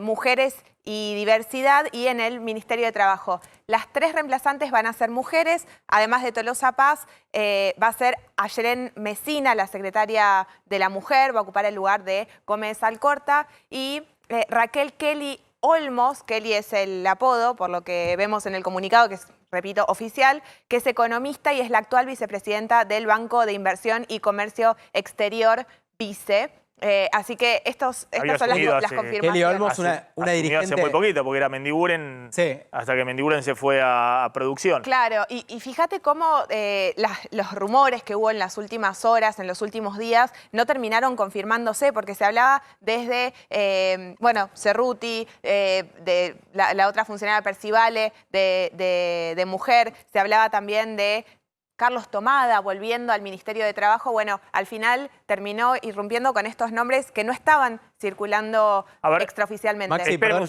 Mujeres y Diversidad y en el Ministerio de Trabajo. Las 3 reemplazantes van a ser mujeres. Además de Tolosa Paz, va a ser Ayelen Mesina, la secretaria de la Mujer, va a ocupar el lugar de Gómez Alcorta. Y Raquel Kelly Olmos, Kelly es el apodo, por lo que vemos en el comunicado, que es, repito, oficial, que es economista y es la actual vicepresidenta del Banco de Inversión y Comercio Exterior, BICE. Así que estas son las confirmaciones. Kelly Olmos, una dirigente... Hace muy poquito, porque era Mendiguren, sí, hasta que Mendiguren se fue a producción. Claro, y fíjate cómo los rumores que hubo en las últimas horas, en los últimos días, no terminaron confirmándose, porque se hablaba desde, Cerruti, de la otra funcionaria Percivale, de Mujer, se hablaba también de Carlos Tomada volviendo al Ministerio de Trabajo. Bueno, al final terminó irrumpiendo con estos nombres que no estaban circulando extraoficialmente. Maxi, perdón,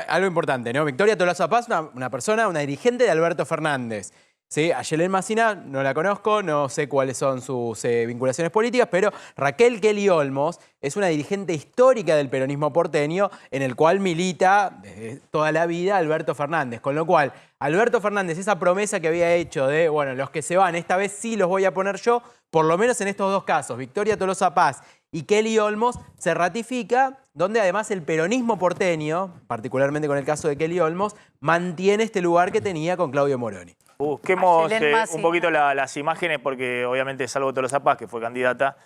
algo importante, ¿no? Victoria Tolosa Paz, una dirigente de Alberto Fernández. ¿Sí? Ayelen Mesina no la conozco, no sé cuáles son sus vinculaciones políticas, pero Raquel Kelly Olmos es una dirigente histórica del peronismo porteño, en el cual milita desde toda la vida Alberto Fernández. Con lo cual, Alberto Fernández, esa promesa que había hecho de, bueno, los que se van, esta vez sí los voy a poner yo, por lo menos en estos 2 casos, Victoria Tolosa Paz y Kelly Olmos, se ratifica, donde además el peronismo porteño, particularmente con el caso de Kelly Olmos, mantiene este lugar que tenía con Claudio Moroni. Busquemos un poquito las imágenes porque obviamente salvo Tolosa Paz, que fue candidata,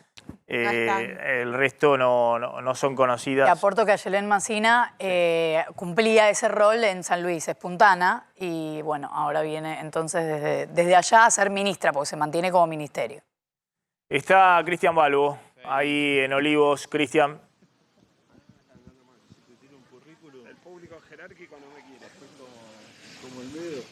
el resto no son conocidas. Te aporto que Ayelén Massina cumplía ese rol en San Luis, es puntana, y bueno, ahora viene entonces desde allá a ser ministra, porque se mantiene como ministerio. Está Cristian Balbo, ahí en Olivos. Cristian. El público jerárquico no me quiere, como el medio.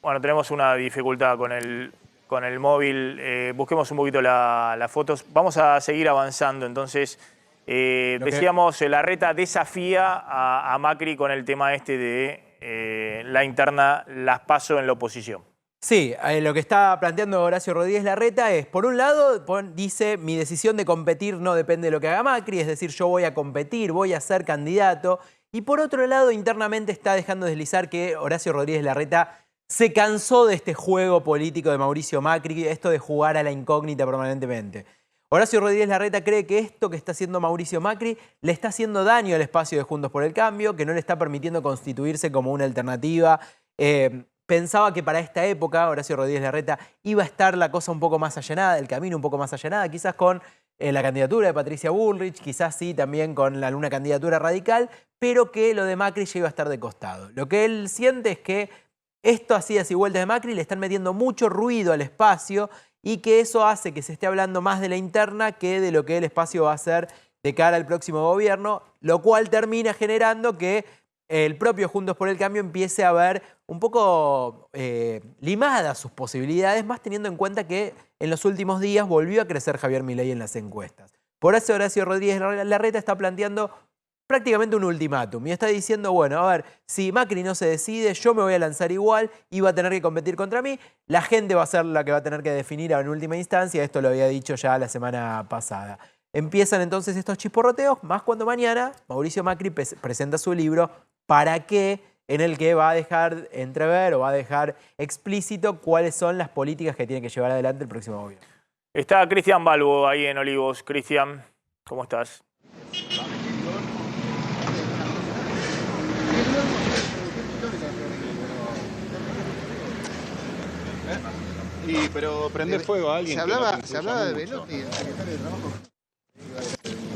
Bueno, tenemos una dificultad con el móvil. Busquemos un poquito las fotos. Vamos a seguir avanzando. Entonces, decíamos, Larreta desafía a Macri con el tema este de la interna, las PASO en la oposición. Sí, lo que está planteando Horacio Rodríguez Larreta es, por un lado, dice, mi decisión de competir no depende de lo que haga Macri, es decir, yo voy a competir, voy a ser candidato. Y por otro lado, internamente está dejando deslizar que Horacio Rodríguez Larreta se cansó de este juego político de Mauricio Macri, esto de jugar a la incógnita permanentemente. Horacio Rodríguez Larreta cree que esto que está haciendo Mauricio Macri le está haciendo daño al espacio de Juntos por el Cambio, que no le está permitiendo constituirse como una alternativa. Pensaba que para esta época, Horacio Rodríguez Larreta, iba a estar la cosa un poco más allanada, el camino un poco más allanada, quizás con la candidatura de Patricia Bullrich, quizás sí también con una candidatura radical, pero que lo de Macri ya iba a estar de costado. Lo que él siente es que estas idas y vueltas de Macri le están metiendo mucho ruido al espacio y que eso hace que se esté hablando más de la interna que de lo que el espacio va a hacer de cara al próximo gobierno, lo cual termina generando que el propio Juntos por el Cambio empiece a ver un poco limadas sus posibilidades, más teniendo en cuenta que en los últimos días volvió a crecer Javier Milei en las encuestas. Por eso Horacio Rodríguez Larreta está planteando prácticamente un ultimátum y está diciendo, bueno, a ver, si Macri no se decide, yo me voy a lanzar igual y va a tener que competir contra mí. La gente va a ser la que va a tener que definir en última instancia, esto lo había dicho ya la semana pasada. Empiezan entonces estos chisporroteos, más cuando mañana Mauricio Macri presenta su libro ¿Para qué?, en el que va a dejar entrever o va a dejar explícito cuáles son las políticas que tiene que llevar adelante el próximo gobierno. Está Cristian Balbo ahí en Olivos. Cristian, ¿cómo estás? Pero prender fuego a alguien. Se hablaba de Velotti, el secretario de Trabajo.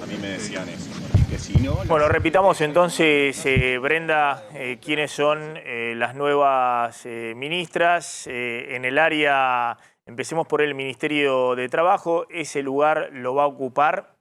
A mí me decían eso. Que si no, bueno, repitamos entonces, Brenda, quiénes son las nuevas ministras en el área. Empecemos por el Ministerio de Trabajo. Ese lugar lo va a ocupar.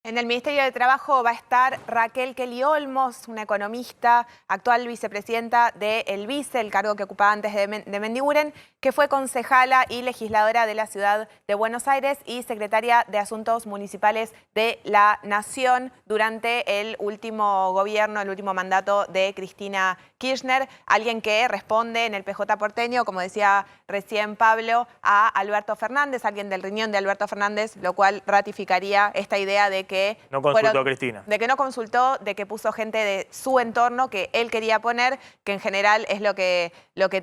En el Ministerio de Trabajo va a estar Raquel Kelly Olmos, una economista, actual vicepresidenta de El Vice, el cargo que ocupaba antes de Mendiguren, que fue concejala y legisladora de la ciudad de Buenos Aires y secretaria de Asuntos Municipales de la Nación durante el último gobierno, el último mandato de Cristina Kirchner, alguien que responde en el PJ porteño, como decía recién Pablo, a Alberto Fernández, alguien del riñón de Alberto Fernández, lo cual ratificaría esta idea de que no consultó a Cristina. De que no consultó, de que puso gente de su entorno que él quería poner, que en general es lo que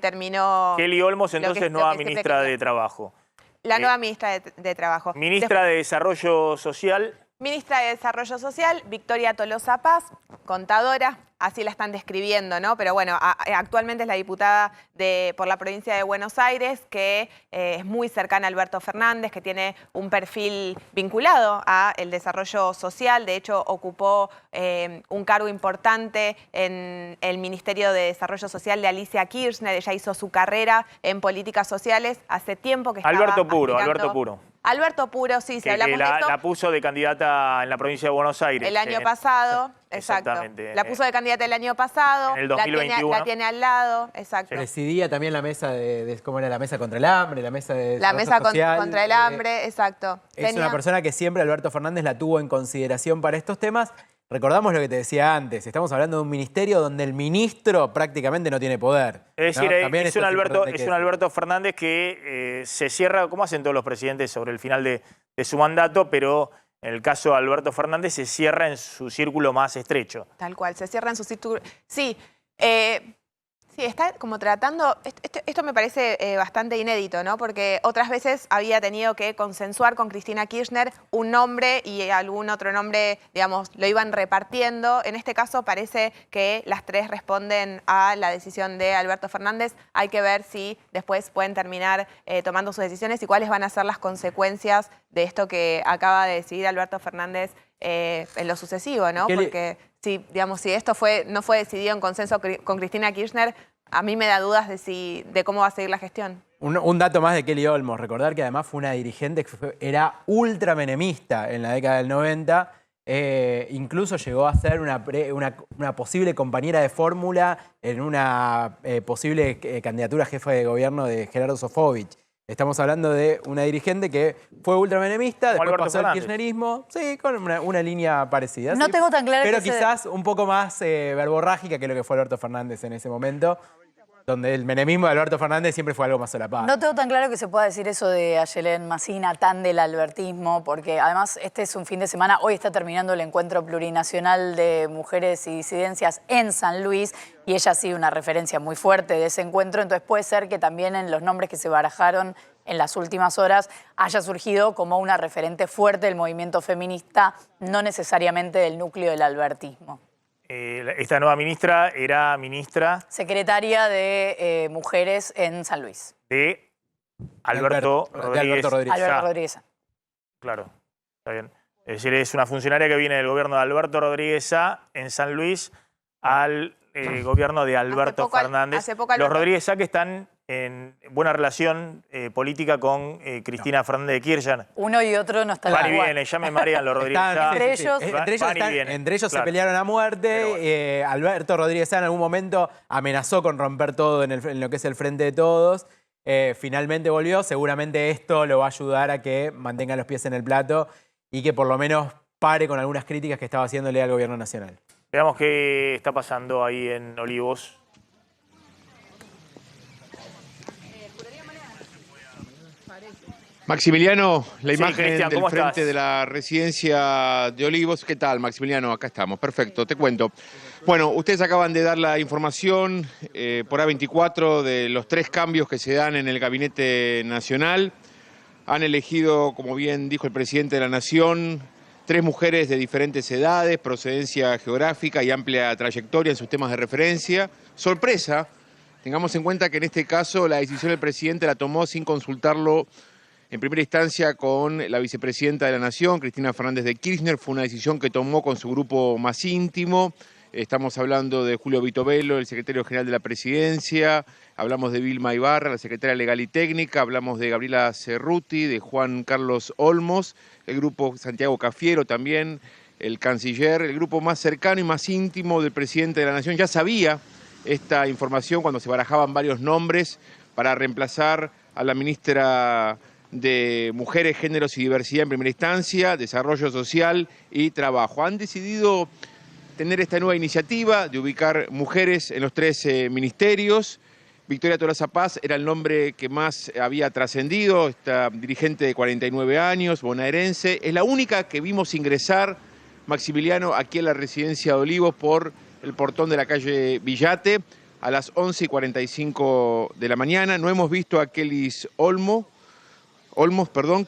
terminó. Kelly Olmos, entonces, nueva ministra de Trabajo. La nueva ministra de Trabajo. Ministra de Desarrollo Social. Ministra de Desarrollo Social, Victoria Tolosa Paz, contadora, así la están describiendo, ¿no? Pero bueno, actualmente es la diputada por la provincia de Buenos Aires, que es muy cercana a Alberto Fernández, que tiene un perfil vinculado al desarrollo social. De hecho, ocupó un cargo importante en el Ministerio de Desarrollo Social de Alicia Kirchner. Ella hizo su carrera en políticas sociales hace tiempo que estaba Alberto Puro. Alberto Puro, sí, si hablamos de eso. La puso de candidata en la provincia de Buenos Aires. El año pasado, exacto. Exactamente. La puso de candidata el año pasado. En el 2021. La tiene al lado, exacto. Presidía también la mesa ¿cómo era? La mesa contra el hambre, la mesa de la mesa social, contra el hambre, exacto. Es una persona que siempre Alberto Fernández la tuvo en consideración para estos temas. Recordamos lo que te decía antes, estamos hablando de un ministerio donde el ministro prácticamente no tiene poder. Es decir, es un Alberto Fernández que se cierra, como hacen todos los presidentes sobre el final de su mandato, pero en el caso de Alberto Fernández se cierra en su círculo más estrecho. Tal cual, se cierra en su círculo. Sí, Sí, está como tratando, esto me parece bastante inédito, ¿no? Porque otras veces había tenido que consensuar con Cristina Kirchner un nombre y algún otro nombre, digamos, lo iban repartiendo. En este caso parece que las tres responden a la decisión de Alberto Fernández. Hay que ver si después pueden terminar tomando sus decisiones y cuáles van a ser las consecuencias de esto que acaba de decidir Alberto Fernández en lo sucesivo, ¿no? Porque si, digamos, si esto no fue decidido en consenso con Cristina Kirchner, a mí me da dudas de cómo va a seguir la gestión. Un dato más de Kelly Olmos. Recordar que además fue una dirigente que era ultra menemista en la década del 90. Incluso llegó a ser una posible compañera de fórmula en una posible candidatura a jefe de gobierno de Gerardo Sofovich. Estamos hablando de una dirigente que fue ultramenemista, después pasó al kirchnerismo, sí, con una línea parecida. No sí, tengo tan claro pero que quizás un poco más verborrágica que lo que fue Alberto Fernández en ese momento, donde el menemismo de Alberto Fernández siempre fue algo más solapado. No tengo tan claro que se pueda decir eso de Ayelen Massina, tan del albertismo, porque además este es un fin de semana, hoy está terminando el encuentro plurinacional de mujeres y disidencias en San Luis, y ella ha sido una referencia muy fuerte de ese encuentro, entonces puede ser que también en los nombres que se barajaron en las últimas horas haya surgido como una referente fuerte del movimiento feminista, no necesariamente del núcleo del albertismo. Esta nueva ministra era ministra... Secretaria de Mujeres en San Luis. De Alberto Rodríguez. Claro, está bien. Es decir, es una funcionaria que viene del gobierno de Alberto Rodríguez Sá en San Luis al gobierno de Alberto Fernández. Los Rodríguez Sá que están en buena relación política con Cristina Fernández de Kirchner. Uno y otro no están Van y vienen, ya me marean los Rodríguez Sá. Entre ellos se pelearon a muerte. Alberto Rodríguez Sá en algún momento amenazó con romper todo en lo que es el Frente de Todos. Finalmente volvió. Seguramente esto lo va a ayudar a que mantenga los pies en el plato y que por lo menos pare con algunas críticas que estaba haciéndole al gobierno nacional. Veamos qué está pasando ahí en Olivos. Maximiliano, la imagen Cristian, del frente estás? de la residencia de Olivos. ¿Qué tal, Maximiliano? Acá estamos. Perfecto, te cuento. Bueno, ustedes acaban de dar la información por A24 de los 3 cambios que se dan en el Gabinete Nacional. Han elegido, como bien dijo el presidente de la Nación, 3 mujeres de diferentes edades, procedencia geográfica y amplia trayectoria en sus temas de referencia. Sorpresa, tengamos en cuenta que en este caso la decisión del presidente la tomó sin consultarlo en primera instancia con la vicepresidenta de la Nación, Cristina Fernández de Kirchner. Fue una decisión que tomó con su grupo más íntimo. Estamos hablando de Julio Vitovelo, el secretario general de la Presidencia. Hablamos de Vilma Ibarra, la secretaria legal y técnica. Hablamos de Gabriela Cerruti, de Juan Carlos Olmos. El grupo Santiago Cafiero también, el canciller. El grupo más cercano y más íntimo del presidente de la Nación ya sabía esta información cuando se barajaban varios nombres para reemplazar a la ministra de Mujeres, Géneros y Diversidad en primera instancia, Desarrollo Social y Trabajo. Han decidido tener esta nueva iniciativa de ubicar mujeres en los 3 ministerios. Victoria Tolosa Paz era el nombre que más había trascendido, esta dirigente de 49 años, bonaerense. Es la única que vimos ingresar, Maximiliano, aquí en la residencia de Olivos por el portón de la calle Villate a las 11:45 de la mañana. No hemos visto a Kelis Olmos,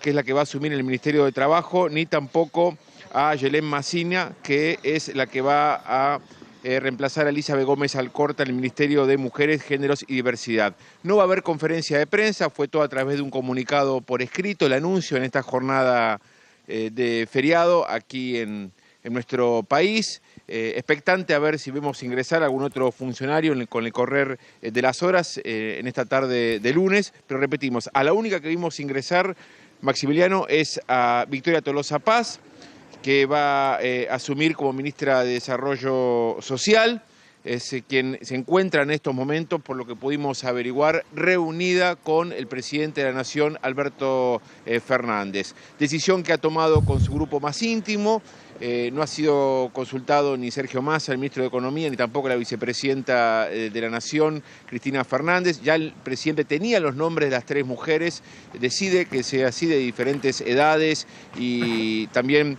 que es la que va a asumir el Ministerio de Trabajo, ni tampoco a Ayelen Massina, que es la que va a reemplazar a Elizabeth Gómez Alcorta en el Ministerio de Mujeres, Géneros y Diversidad. No va a haber conferencia de prensa, fue todo a través de un comunicado por escrito, el anuncio en esta jornada de feriado aquí en nuestro país. Expectante a ver si vemos ingresar a algún otro funcionario con el correr de las horas en esta tarde de lunes, pero repetimos, a la única que vimos ingresar, Maximiliano, es a Victoria Tolosa Paz, que va a asumir como ministra de Desarrollo Social. Es quien se encuentra en estos momentos, por lo que pudimos averiguar, reunida con el presidente de la Nación, Alberto Fernández. Decisión que ha tomado con su grupo más íntimo. No ha sido consultado ni Sergio Massa, el ministro de Economía, ni tampoco la vicepresidenta de la Nación, Cristina Fernández. Ya el presidente tenía los nombres de las 3 mujeres, decide que sea así, de diferentes edades y también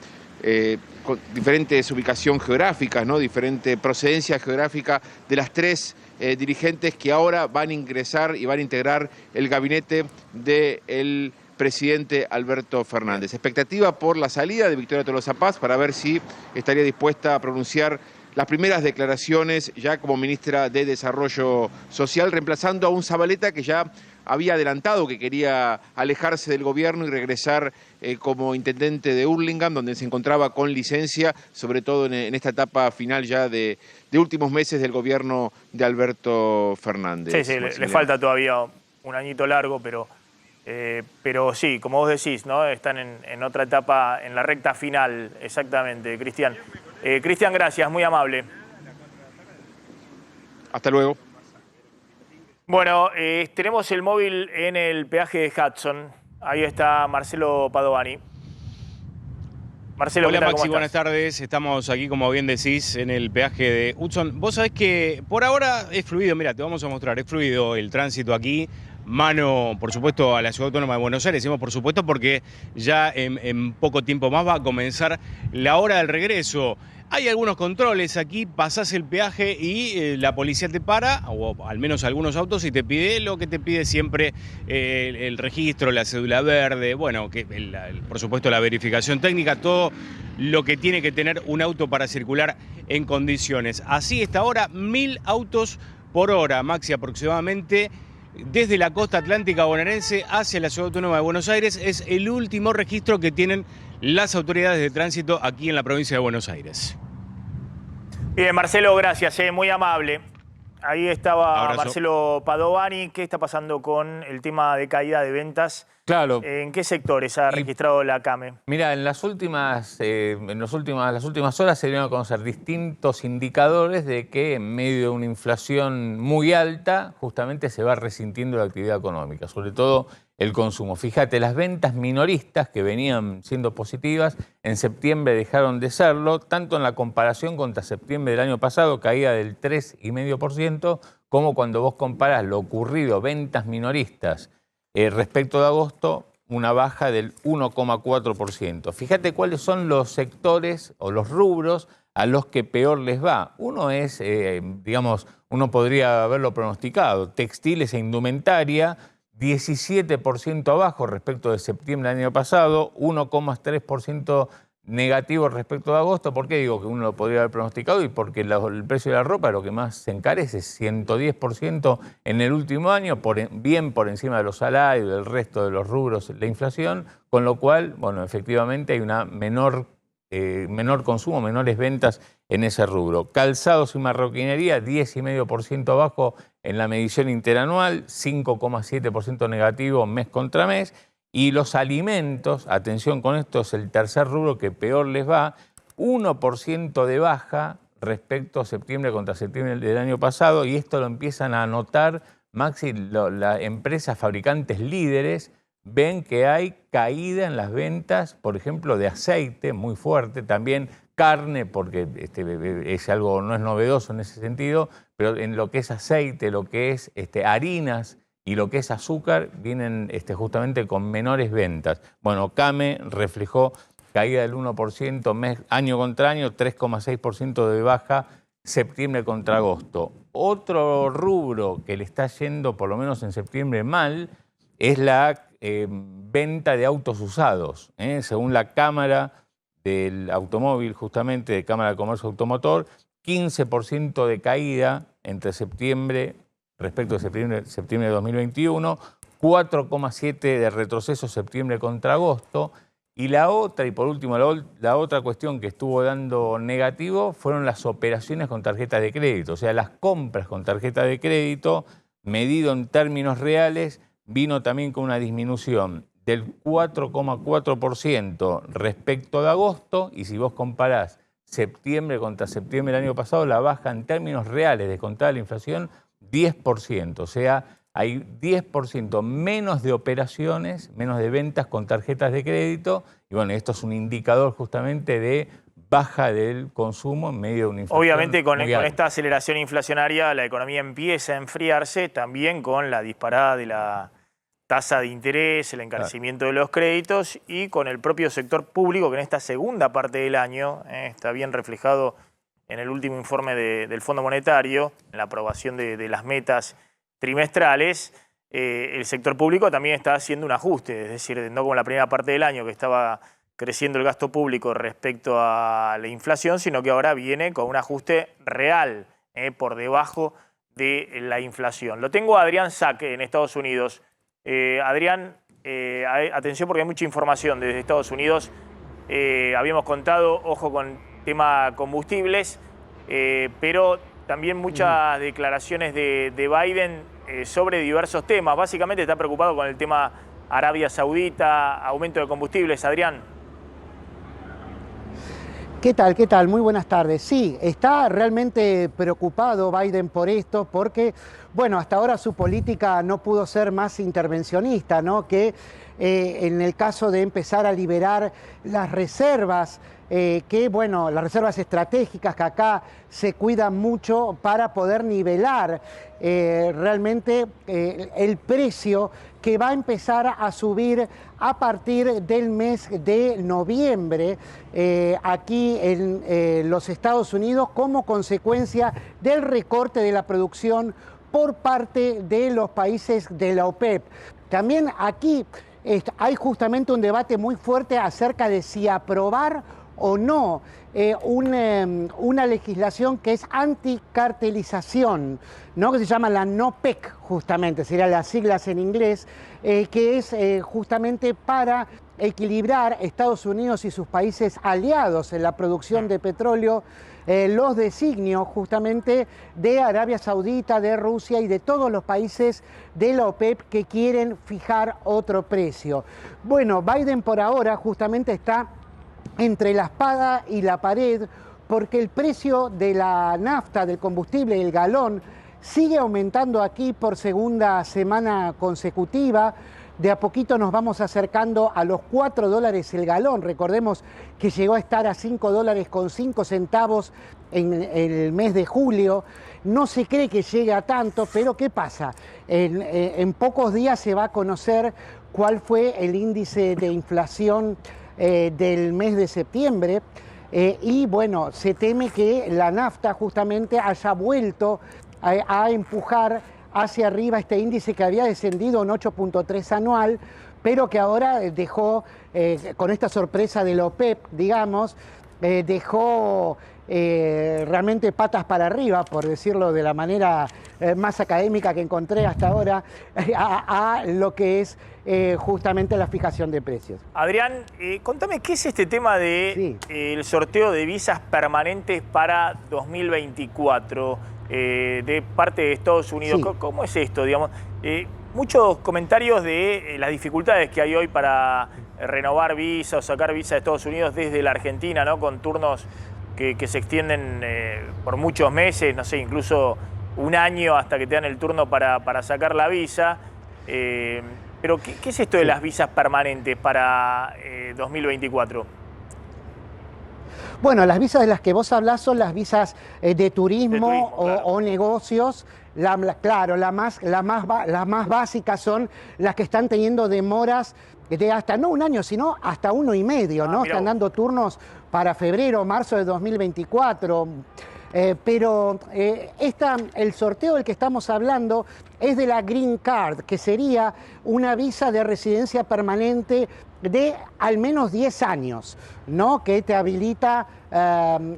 con diferentes ubicaciones geográficas, ¿no? Diferente procedencia geográfica de las tres dirigentes que ahora van a ingresar y van a integrar el gabinete del presidente Alberto Fernández. Expectativa por la salida de Victoria Tolosa Paz para ver si estaría dispuesta a pronunciar las primeras declaraciones ya como ministra de Desarrollo Social, reemplazando a un Zabaleta que ya había adelantado que quería alejarse del gobierno y regresar como intendente de Hurlingham, donde se encontraba con licencia, sobre todo en esta etapa final ya de últimos meses del gobierno de Alberto Fernández. Sí, le falta todavía un añito largo, pero sí, como vos decís, ¿no? Están en otra etapa, en la recta final, exactamente, Cristian. Cristian, gracias, muy amable. Hasta luego. Bueno, tenemos el móvil en el peaje de Hudson. Ahí está Marcelo Padovani. Marcelo, hola ¿qué tal? Maxi, buenas tardes. Estamos aquí, como bien decís, en el peaje de Hudson. Vos sabés que por ahora es fluido, mira, te vamos a mostrar, es fluido el tránsito aquí. Mano, por supuesto, a la Ciudad Autónoma de Buenos Aires. Decimos por supuesto porque ya en poco tiempo más va a comenzar la hora del regreso. Hay algunos controles aquí, pasás el peaje y la policía te para, o al menos algunos autos, y te pide lo que te pide siempre, el registro, la cédula verde, bueno, por supuesto la verificación técnica, todo lo que tiene que tener un auto para circular en condiciones. Así está ahora 1000 autos por hora, Maxi, aproximadamente. Desde la costa atlántica bonaerense hacia la Ciudad Autónoma de Buenos Aires es el último registro que tienen las autoridades de tránsito aquí en la provincia de Buenos Aires. Bien, Marcelo, gracias, muy amable. Ahí estaba Abrazo. Marcelo Padovani. ¿Qué está pasando con el tema de caída de ventas? Claro. ¿En qué sectores ha registrado la CAME? Mira, en las últimas horas se dieron a conocer distintos indicadores de que en medio de una inflación muy alta, justamente se va resintiendo la actividad económica, sobre todo el consumo. Fíjate, las ventas minoristas que venían siendo positivas, en septiembre dejaron de serlo, tanto en la comparación contra septiembre del año pasado, caída del 3,5%, como cuando vos comparás lo ocurrido, ventas minoristas, respecto de agosto, una baja del 1,4%. Fíjate cuáles son los sectores o los rubros a los que peor les va. Uno es, digamos, uno podría haberlo pronosticado, textiles e indumentaria, 17% abajo respecto de septiembre del año pasado, 1,3% negativo respecto de agosto. ¿Por qué digo que uno lo podría haber pronosticado? Y porque el precio de la ropa es lo que más se encarece, 110% en el último año, bien por encima de los salarios, del resto de los rubros, la inflación, con lo cual, bueno, efectivamente hay una menor consumo, menores ventas en ese rubro. Calzados y marroquinería, 10,5% abajo en la medición interanual, 5,7% negativo mes contra mes. Y los alimentos, atención con esto, es el tercer rubro que peor les va, 1% de baja respecto a septiembre contra septiembre del año pasado, y esto lo empiezan a notar, Maxi, las empresas fabricantes líderes ven que hay caída en las ventas, por ejemplo, de aceite muy fuerte, también carne, porque es algo, no es novedoso en ese sentido, pero en lo que es aceite, lo que es harinas, y lo que es azúcar vienen justamente con menores ventas. Bueno, CAME reflejó caída del 1% año contra año, 3,6% de baja septiembre contra agosto. Otro rubro que le está yendo, por lo menos en septiembre, mal, es la venta de autos usados. Según la Cámara del Automóvil, justamente, de Cámara de Comercio Automotor, 15% de caída entre septiembre respecto de septiembre de 2021, 4,7% de retroceso septiembre contra agosto. Y la otra, y por último, la otra cuestión que estuvo dando negativo fueron las operaciones con tarjetas de crédito. O sea, las compras con tarjeta de crédito, medido en términos reales, vino también con una disminución del 4,4% respecto de agosto. Y si vos comparás septiembre contra septiembre del año pasado, la baja en términos reales, descontada la inflación, 10%, o sea, hay 10% menos de operaciones, menos de ventas con tarjetas de crédito, y bueno, esto es un indicador justamente de baja del consumo en medio de una inflación. Obviamente con esta aceleración inflacionaria la economía empieza a enfriarse, también con la disparada tasa de interés, el encarecimiento de los créditos y con el propio sector público que en esta segunda parte del año, está bien reflejado en el último informe del Fondo Monetario, en la aprobación de las metas trimestrales, el sector público también está haciendo un ajuste, es decir, no como la primera parte del año que estaba creciendo el gasto público respecto a la inflación, sino que ahora viene con un ajuste real, por debajo de la inflación. Lo tengo a Adrián Saque en Estados Unidos. Adrián, atención porque hay mucha información desde Estados Unidos. Habíamos contado, ojo con tema combustibles, pero también muchas declaraciones de Biden sobre diversos temas. Básicamente está preocupado con el tema Arabia Saudita, aumento de combustibles. Adrián. ¿Qué tal? ¿Qué tal? Muy buenas tardes. Sí, está realmente preocupado Biden por esto porque, bueno, hasta ahora su política no pudo ser más intervencionista, ¿no? Que en el caso de empezar a liberar las reservas, las reservas estratégicas que acá se cuidan mucho para poder nivelar realmente el precio que va a empezar a subir a partir del mes de noviembre aquí en los Estados Unidos como consecuencia del recorte de la producción por parte de los países de la OPEP. También aquí hay justamente un debate muy fuerte acerca de si aprobar o no una legislación que es anticartelización, ¿no? Que se llama la NOPEC, justamente, serían las siglas en inglés, que es justamente para equilibrar Estados Unidos y sus países aliados en la producción de petróleo, los designios justamente de Arabia Saudita, de Rusia y de todos los países de la OPEP que quieren fijar otro precio. Bueno, Biden por ahora justamente está entre la espada y la pared porque el precio de la nafta, del combustible, el galón, sigue aumentando aquí por segunda semana consecutiva. De a poquito nos vamos acercando a los $4 el galón. Recordemos que llegó a estar a $5.05 en el mes de julio. No se cree que llegue a tanto, pero ¿qué pasa? En pocos días se va a conocer cuál fue el índice de inflación del mes de septiembre. Y bueno, se teme que la nafta justamente haya vuelto a empujar hacia arriba este índice que había descendido un 8.3 anual, pero que ahora dejó, con esta sorpresa de la OPEP, digamos, dejó realmente patas para arriba, por decirlo de la manera más académica que encontré hasta ahora, a lo que es justamente la fijación de precios. Adrián, contame, ¿qué es este tema de el sorteo de visas permanentes para 2024? De parte de Estados Unidos. Sí. ¿Cómo es esto? Digamos, muchos comentarios de las dificultades que hay hoy para renovar visas o sacar visas de Estados Unidos desde la Argentina, ¿no? Con turnos que se extienden por muchos meses, no sé, incluso un año hasta que te dan el turno para sacar la visa. Pero, ¿qué es esto de las visas permanentes para 2024? Bueno, las visas de las que vos hablás son las visas de turismo o negocios. Claro, las más básicas son las que están teniendo demoras de hasta no un año, sino hasta 1 y medio, ¿no? Están dando turnos para febrero, marzo de 2024. Pero el sorteo del que estamos hablando es de la Green Card, que sería una visa de residencia permanente de al menos 10 años, ¿no? Que te habilita,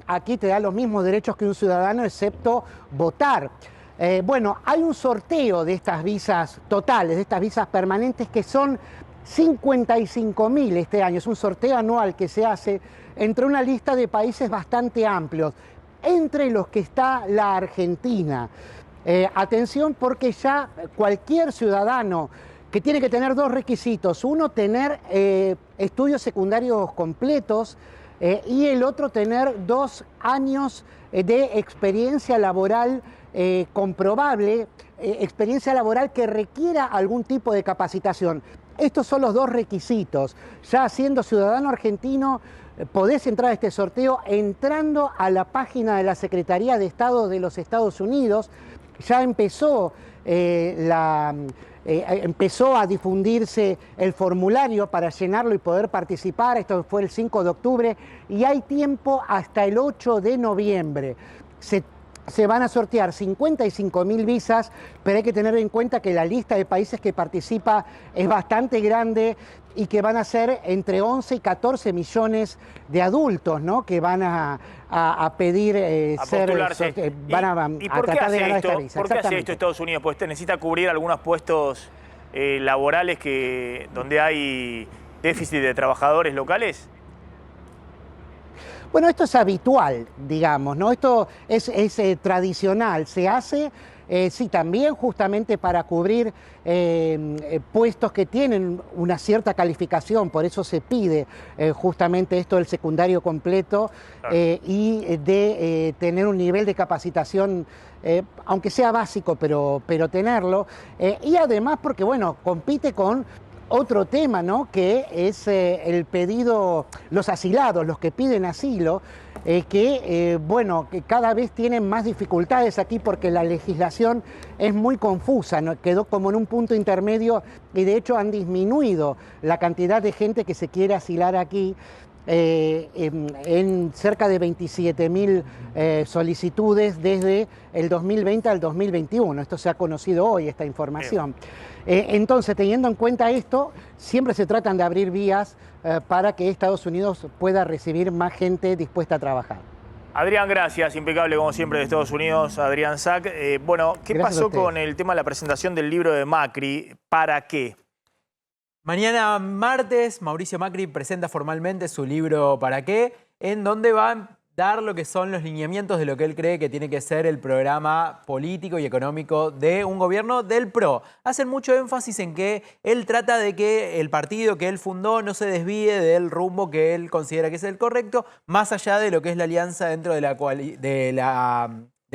aquí te da los mismos derechos que un ciudadano, excepto votar. Bueno, hay un sorteo de estas visas totales, de estas visas permanentes, que son 55.000 este año. Es un sorteo anual que se hace entre una lista de países bastante amplios, entre los que está la Argentina. Atención, porque ya cualquier ciudadano que tiene que tener 2 requisitos: uno, tener estudios secundarios completos, y el otro, tener 2 años de experiencia laboral comprobable, experiencia laboral que requiera algún tipo de capacitación. Estos son los 2 requisitos. Ya siendo ciudadano argentino, podés entrar a este sorteo entrando a la página de la Secretaría de Estado de los Estados Unidos. Ya empezó empezó a difundirse el formulario para llenarlo y poder participar. Esto fue el 5 de octubre y hay tiempo hasta el 8 de noviembre. Se van a sortear 55.000 visas, pero hay que tener en cuenta que la lista de países que participa es bastante grande y que van a ser entre 11 y 14 millones de adultos, ¿no? Que van a pedir postularse. van a tratar de ganar esta visa. ¿Por qué hace esto Estados Unidos? Pues necesita cubrir algunos puestos laborales donde hay déficit de trabajadores locales. Bueno, esto es habitual, digamos, ¿no? Esto es tradicional, se hace, sí, también justamente para cubrir puestos que tienen una cierta calificación, por eso se pide justamente esto del secundario completo y de tener un nivel de capacitación, aunque sea básico, pero tenerlo, y además porque, bueno, compite con otro tema, ¿no? Que es el pedido, los asilados, los que piden asilo, que cada vez tienen más dificultades aquí porque la legislación es muy confusa, ¿no? Quedó como en un punto intermedio y de hecho han disminuido la cantidad de gente que se quiere asilar aquí. En cerca de 27.000 solicitudes desde el 2020 al 2021. Esto se ha conocido hoy, esta información. Entonces, teniendo en cuenta esto, siempre se tratan de abrir vías para que Estados Unidos pueda recibir más gente dispuesta a trabajar. Adrián, gracias. Impecable como siempre de Estados Unidos, Adrián Sack. ¿Qué Gracias pasó con el tema de la presentación del libro de Macri? ¿Para qué? Mañana martes, Mauricio Macri presenta formalmente su libro ¿Para qué?, en donde va a dar lo que son los lineamientos de lo que él cree que tiene que ser el programa político y económico de un gobierno del PRO. Hacen mucho énfasis en que él trata de que el partido que él fundó no se desvíe del rumbo que él considera que es el correcto, más allá de lo que es la alianza dentro de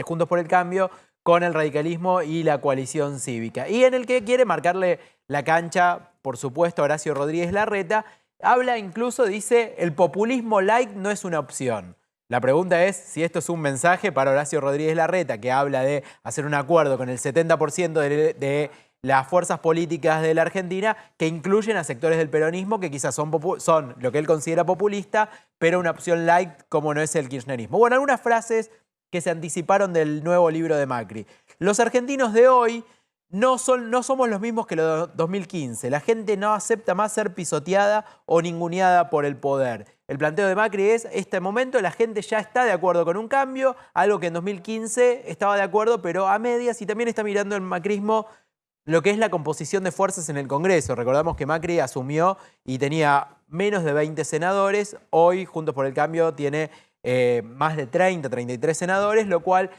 Juntos por el Cambio con el radicalismo y la coalición cívica. Y en el que quiere marcarle la cancha, por supuesto, a Horacio Rodríguez Larreta. Habla incluso, dice, el populismo light no es una opción. La pregunta es si esto es un mensaje para Horacio Rodríguez Larreta, que habla de hacer un acuerdo con el 70% de las fuerzas políticas de la Argentina, que incluyen a sectores del peronismo que quizás son lo que él considera populista, pero una opción light como no es el kirchnerismo. Bueno, algunas frases que se anticiparon del nuevo libro de Macri. Los argentinos de hoy no somos los mismos que los de 2015. La gente no acepta más ser pisoteada o ninguneada por el poder. El planteo de Macri es, este momento la gente ya está de acuerdo con un cambio, algo que en 2015 estaba de acuerdo, pero a medias, y también está mirando el macrismo lo que es la composición de fuerzas en el Congreso. Recordamos que Macri asumió y tenía menos de 20 senadores. Hoy, Juntos por el Cambio, tiene más de 30, 33 senadores, lo cual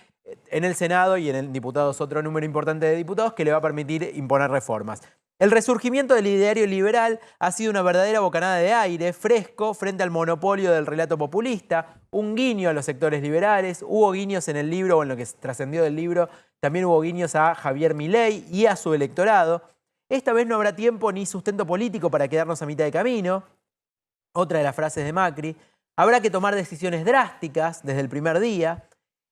en el Senado y en el diputados otro número importante de diputados que le va a permitir imponer reformas. El resurgimiento del ideario liberal ha sido una verdadera bocanada de aire fresco frente al monopolio del relato populista, un guiño a los sectores liberales, hubo guiños en el libro o en lo que trascendió del libro, también hubo guiños a Javier Milei y a su electorado. Esta vez no habrá tiempo ni sustento político para quedarnos a mitad de camino. Otra de las frases de Macri. Habrá que tomar decisiones drásticas desde el primer día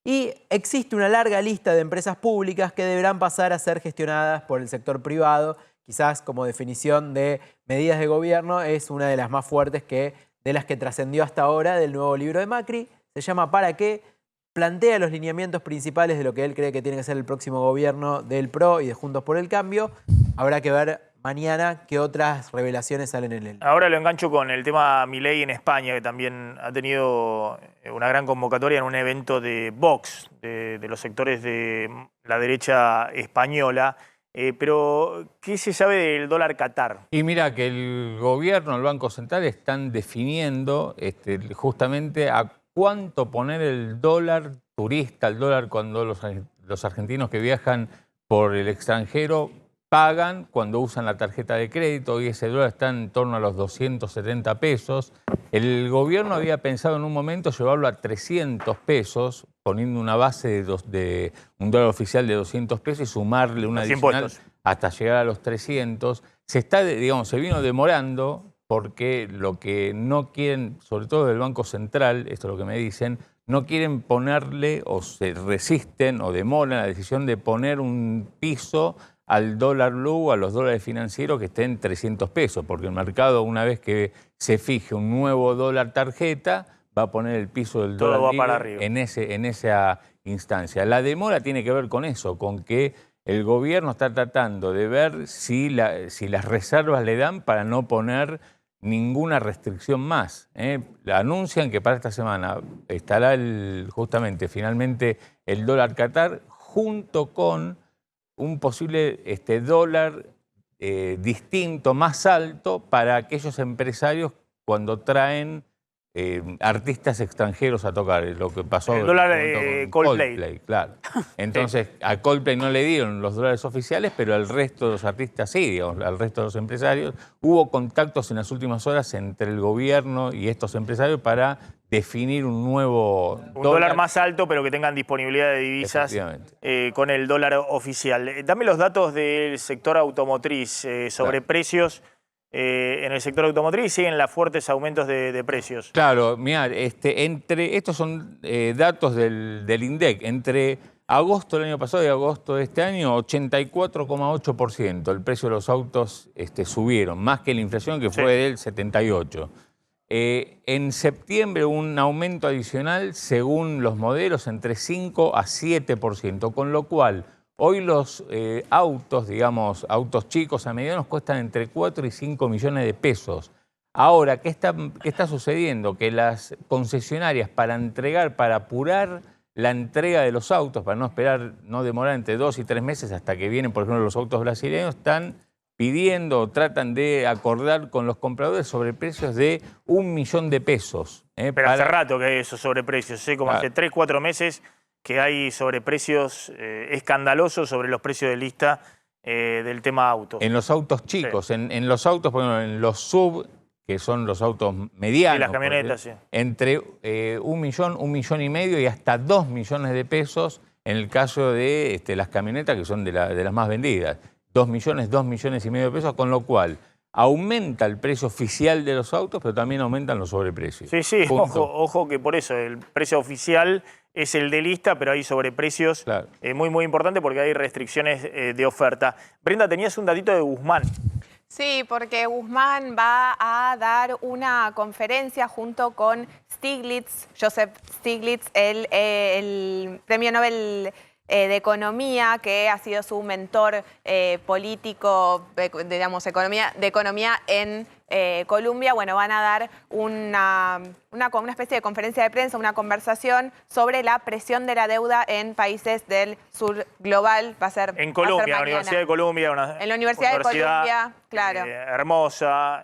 y existe una larga lista de empresas públicas que deberán pasar a ser gestionadas por el sector privado. Quizás como definición de medidas de gobierno es una de las más fuertes de las que trascendió hasta ahora del nuevo libro de Macri. Se llama ¿Para qué? Plantea los lineamientos principales de lo que él cree que tiene que ser el próximo gobierno del PRO y de Juntos por el Cambio. Habrá que ver mañana qué otras revelaciones salen en él. Ahora lo engancho con el tema Milei en España, que también ha tenido una gran convocatoria en un evento de Vox, de los sectores de la derecha española. Pero, ¿qué se sabe del dólar Qatar? Y mira que el gobierno, el Banco Central, están definiendo justamente a cuánto poner el dólar turista, el dólar cuando los argentinos que viajan por el extranjero pagan cuando usan la tarjeta de crédito, y ese dólar está en torno a los 270 pesos. El gobierno había pensado en un momento llevarlo a 300 pesos, poniendo una base de un dólar oficial de 200 pesos y sumarle una adicional hasta llegar a los 300. Se vino demorando porque lo que no quieren, sobre todo del Banco Central, esto es lo que me dicen, no quieren ponerle o se resisten o demoran la decisión de poner un piso al dólar blue, a los dólares financieros que estén 300 pesos, porque el mercado, una vez que se fije un nuevo dólar tarjeta, va a poner el piso del dólar va para arriba. en esa instancia. La demora tiene que ver con eso, con que el gobierno está tratando de ver si las reservas le dan para no poner ninguna restricción más. Anuncian que para esta semana estará justamente finalmente el dólar Qatar junto con un posible dólar distinto, más alto, para aquellos empresarios cuando traen artistas extranjeros a tocar, lo que pasó el dólar con Coldplay. Claro. Entonces, a Coldplay no le dieron los dólares oficiales, pero al resto de los artistas sí, digamos, al resto de los empresarios. Hubo contactos en las últimas horas entre el gobierno y estos empresarios para definir un nuevo dólar más alto, pero que tengan disponibilidad de divisas con el dólar oficial. Dame los datos del sector automotriz sobre precios. En el sector automotriz siguen los fuertes aumentos de precios. Claro, mirá, estos son datos del INDEC. Entre agosto del año pasado y agosto de este año, 84,8%. El precio de los autos subieron, más que la inflación, que fue del 78%. En septiembre hubo un aumento adicional, según los modelos, entre 5 a 7%, con lo cual hoy los autos, digamos, autos chicos a medianos, cuestan entre 4 y 5 millones de pesos. Ahora, ¿qué está sucediendo? Que las concesionarias, para apurar la entrega de los autos, para no demorar entre 2 y 3 meses hasta que vienen, por ejemplo, los autos brasileños, están pidiendo, tratan de acordar con los compradores sobre precios de 1 millón de pesos. Pero hace rato que hay esos sobreprecios, como hace 3, 4 meses que hay sobreprecios escandalosos sobre los precios de lista del tema autos. En los autos chicos, en los autos, por ejemplo, en los sub, que son los autos medianos. Y las camionetas, sí. Entre 1 millón, 1,5 millones y hasta 2 millones de pesos en el caso de las camionetas, que son de las más vendidas. 2 millones, 2,5 millones de pesos, con lo cual aumenta el precio oficial de los autos, pero también aumentan los sobreprecios. Sí, ojo que por eso el precio oficial es el de lista, pero hay sobreprecios muy importantes porque hay restricciones de oferta. Brenda, tenías un datito de Guzmán. Sí, porque Guzmán va a dar una conferencia junto con Stiglitz, Joseph Stiglitz, el premio Nobel de Economía, que ha sido su mentor político, digamos, de economía en Colombia. Bueno, van a dar una especie de conferencia de prensa, una conversación sobre la presión de la deuda en países del sur global. Va a ser en Colombia, la Universidad de Colombia. En la Universidad de Colombia, claro. Hermosa,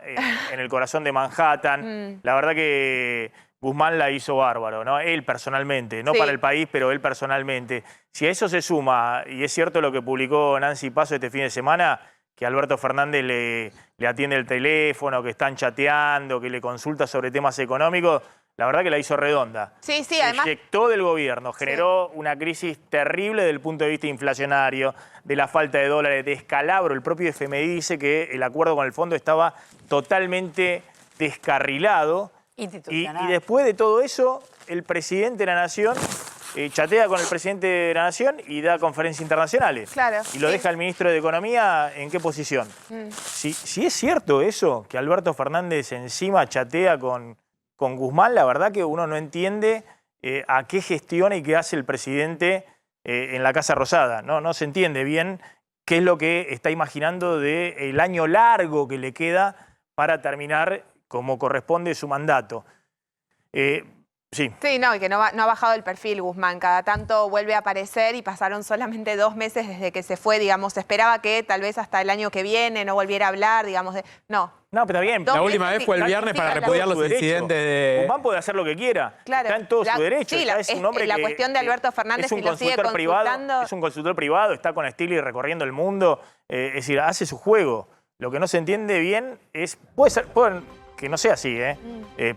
en el corazón de Manhattan. La verdad que Guzmán la hizo bárbaro, ¿no? Él personalmente, no para el país, pero él personalmente. Si a eso se suma, y es cierto lo que publicó Nancy Paso este fin de semana, que Alberto Fernández le atiende el teléfono, que están chateando, que le consulta sobre temas económicos, la verdad que la hizo redonda. Sí, además inyectó del gobierno, generó una crisis terrible desde el punto de vista inflacionario, de la falta de dólares, de descalabro. El propio FMI dice que el acuerdo con el fondo estaba totalmente descarrilado. Y después de todo eso, el presidente de la Nación chatea con el presidente de la Nación y da conferencias internacionales. Claro. Y lo deja el ministro de Economía, ¿en qué posición? Si es cierto eso, que Alberto Fernández encima chatea con Guzmán, la verdad que uno no entiende a qué gestiona y qué hace el presidente en la Casa Rosada. No se entiende bien qué es lo que está imaginando del año largo que le queda para terminar como corresponde su mandato. Sí, y que no ha bajado el perfil Guzmán. Cada tanto vuelve a aparecer y pasaron solamente 2 meses desde que se fue, digamos. Se esperaba que tal vez hasta el año que viene no volviera a hablar, digamos. No, pero está bien. La última vez fue el viernes para repudiar los incidentes de... Guzmán puede hacer lo que quiera. Claro. Está en todo su derecho. Sí, es un hombre la cuestión de Alberto Fernández, es un si lo sigue consultor consultando... es un consultor privado, está con Stiglitz recorriendo el mundo. Es decir, hace su juego. Lo que no se entiende bien es... Puede que no sea así,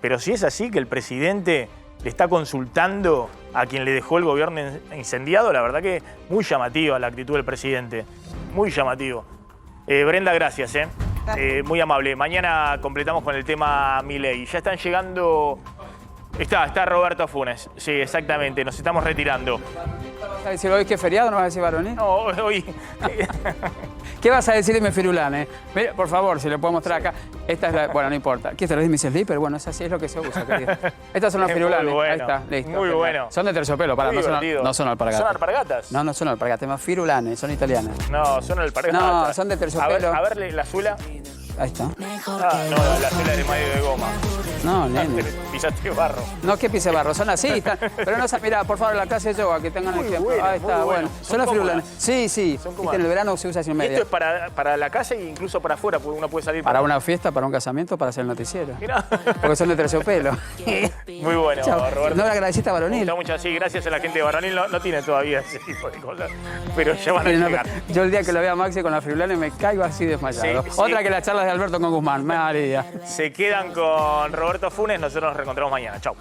pero si es así, que el presidente le está consultando a quien le dejó el gobierno incendiado, la verdad que muy llamativa la actitud del presidente. Muy llamativo. Brenda, gracias. Muy amable. Mañana completamos con el tema Milei. Ya están llegando... Está Roberto Funes. Sí, exactamente. Nos estamos retirando. ¿Vas a decir hoy que es feriado? ¿No vas a decir varonil? No, hoy... ¿Qué vas a decir de mi firulane? Mira, por favor, si lo puedo mostrar acá. Esta es la... Bueno, no importa. ¿Qué te lo dice mi slipper? Bueno, es así, es lo que se usa, querido. Estas son las firulanes. Bueno, ahí está, listo. muy bueno. Son de terciopelo, para, no son alpargatas. ¿Son alpargatas? No, no son alpargatas, más firulanes, son italianas. No, son alpargatas. No, son de terciopelo. A ver la suela. Ahí está. Ah, no, la suela es de medio de goma. No, nene. Pisaste barro. No, ¿qué pise barro? Son así, están. Pero no, mira, por favor, la clase de yoga, que tengan el tiempo. Ahí está, bueno. Son las firulanes. Sí, sí. Viste, en el verano se usa sin media. Esto es para la calle e incluso para afuera, porque uno puede salir para una fiesta, para un casamiento, para hacer el noticiero. Mirá. Porque son de terciopelo. Muy bueno, Chao. Roberto. No le agradeciste a Varonil. Muchas, sí, gracias a la gente de Varonil. No tiene todavía ese tipo de cosas, pero ya van a llegar. Yo el día que lo vea a Maxi con la firulane me caigo así desmayado. Sí, Otra sí. que las charlas de Alberto con Guzmán. Me da alegría. Se quedan con Roberto Funes, nosotros nos reencontramos mañana. Chau.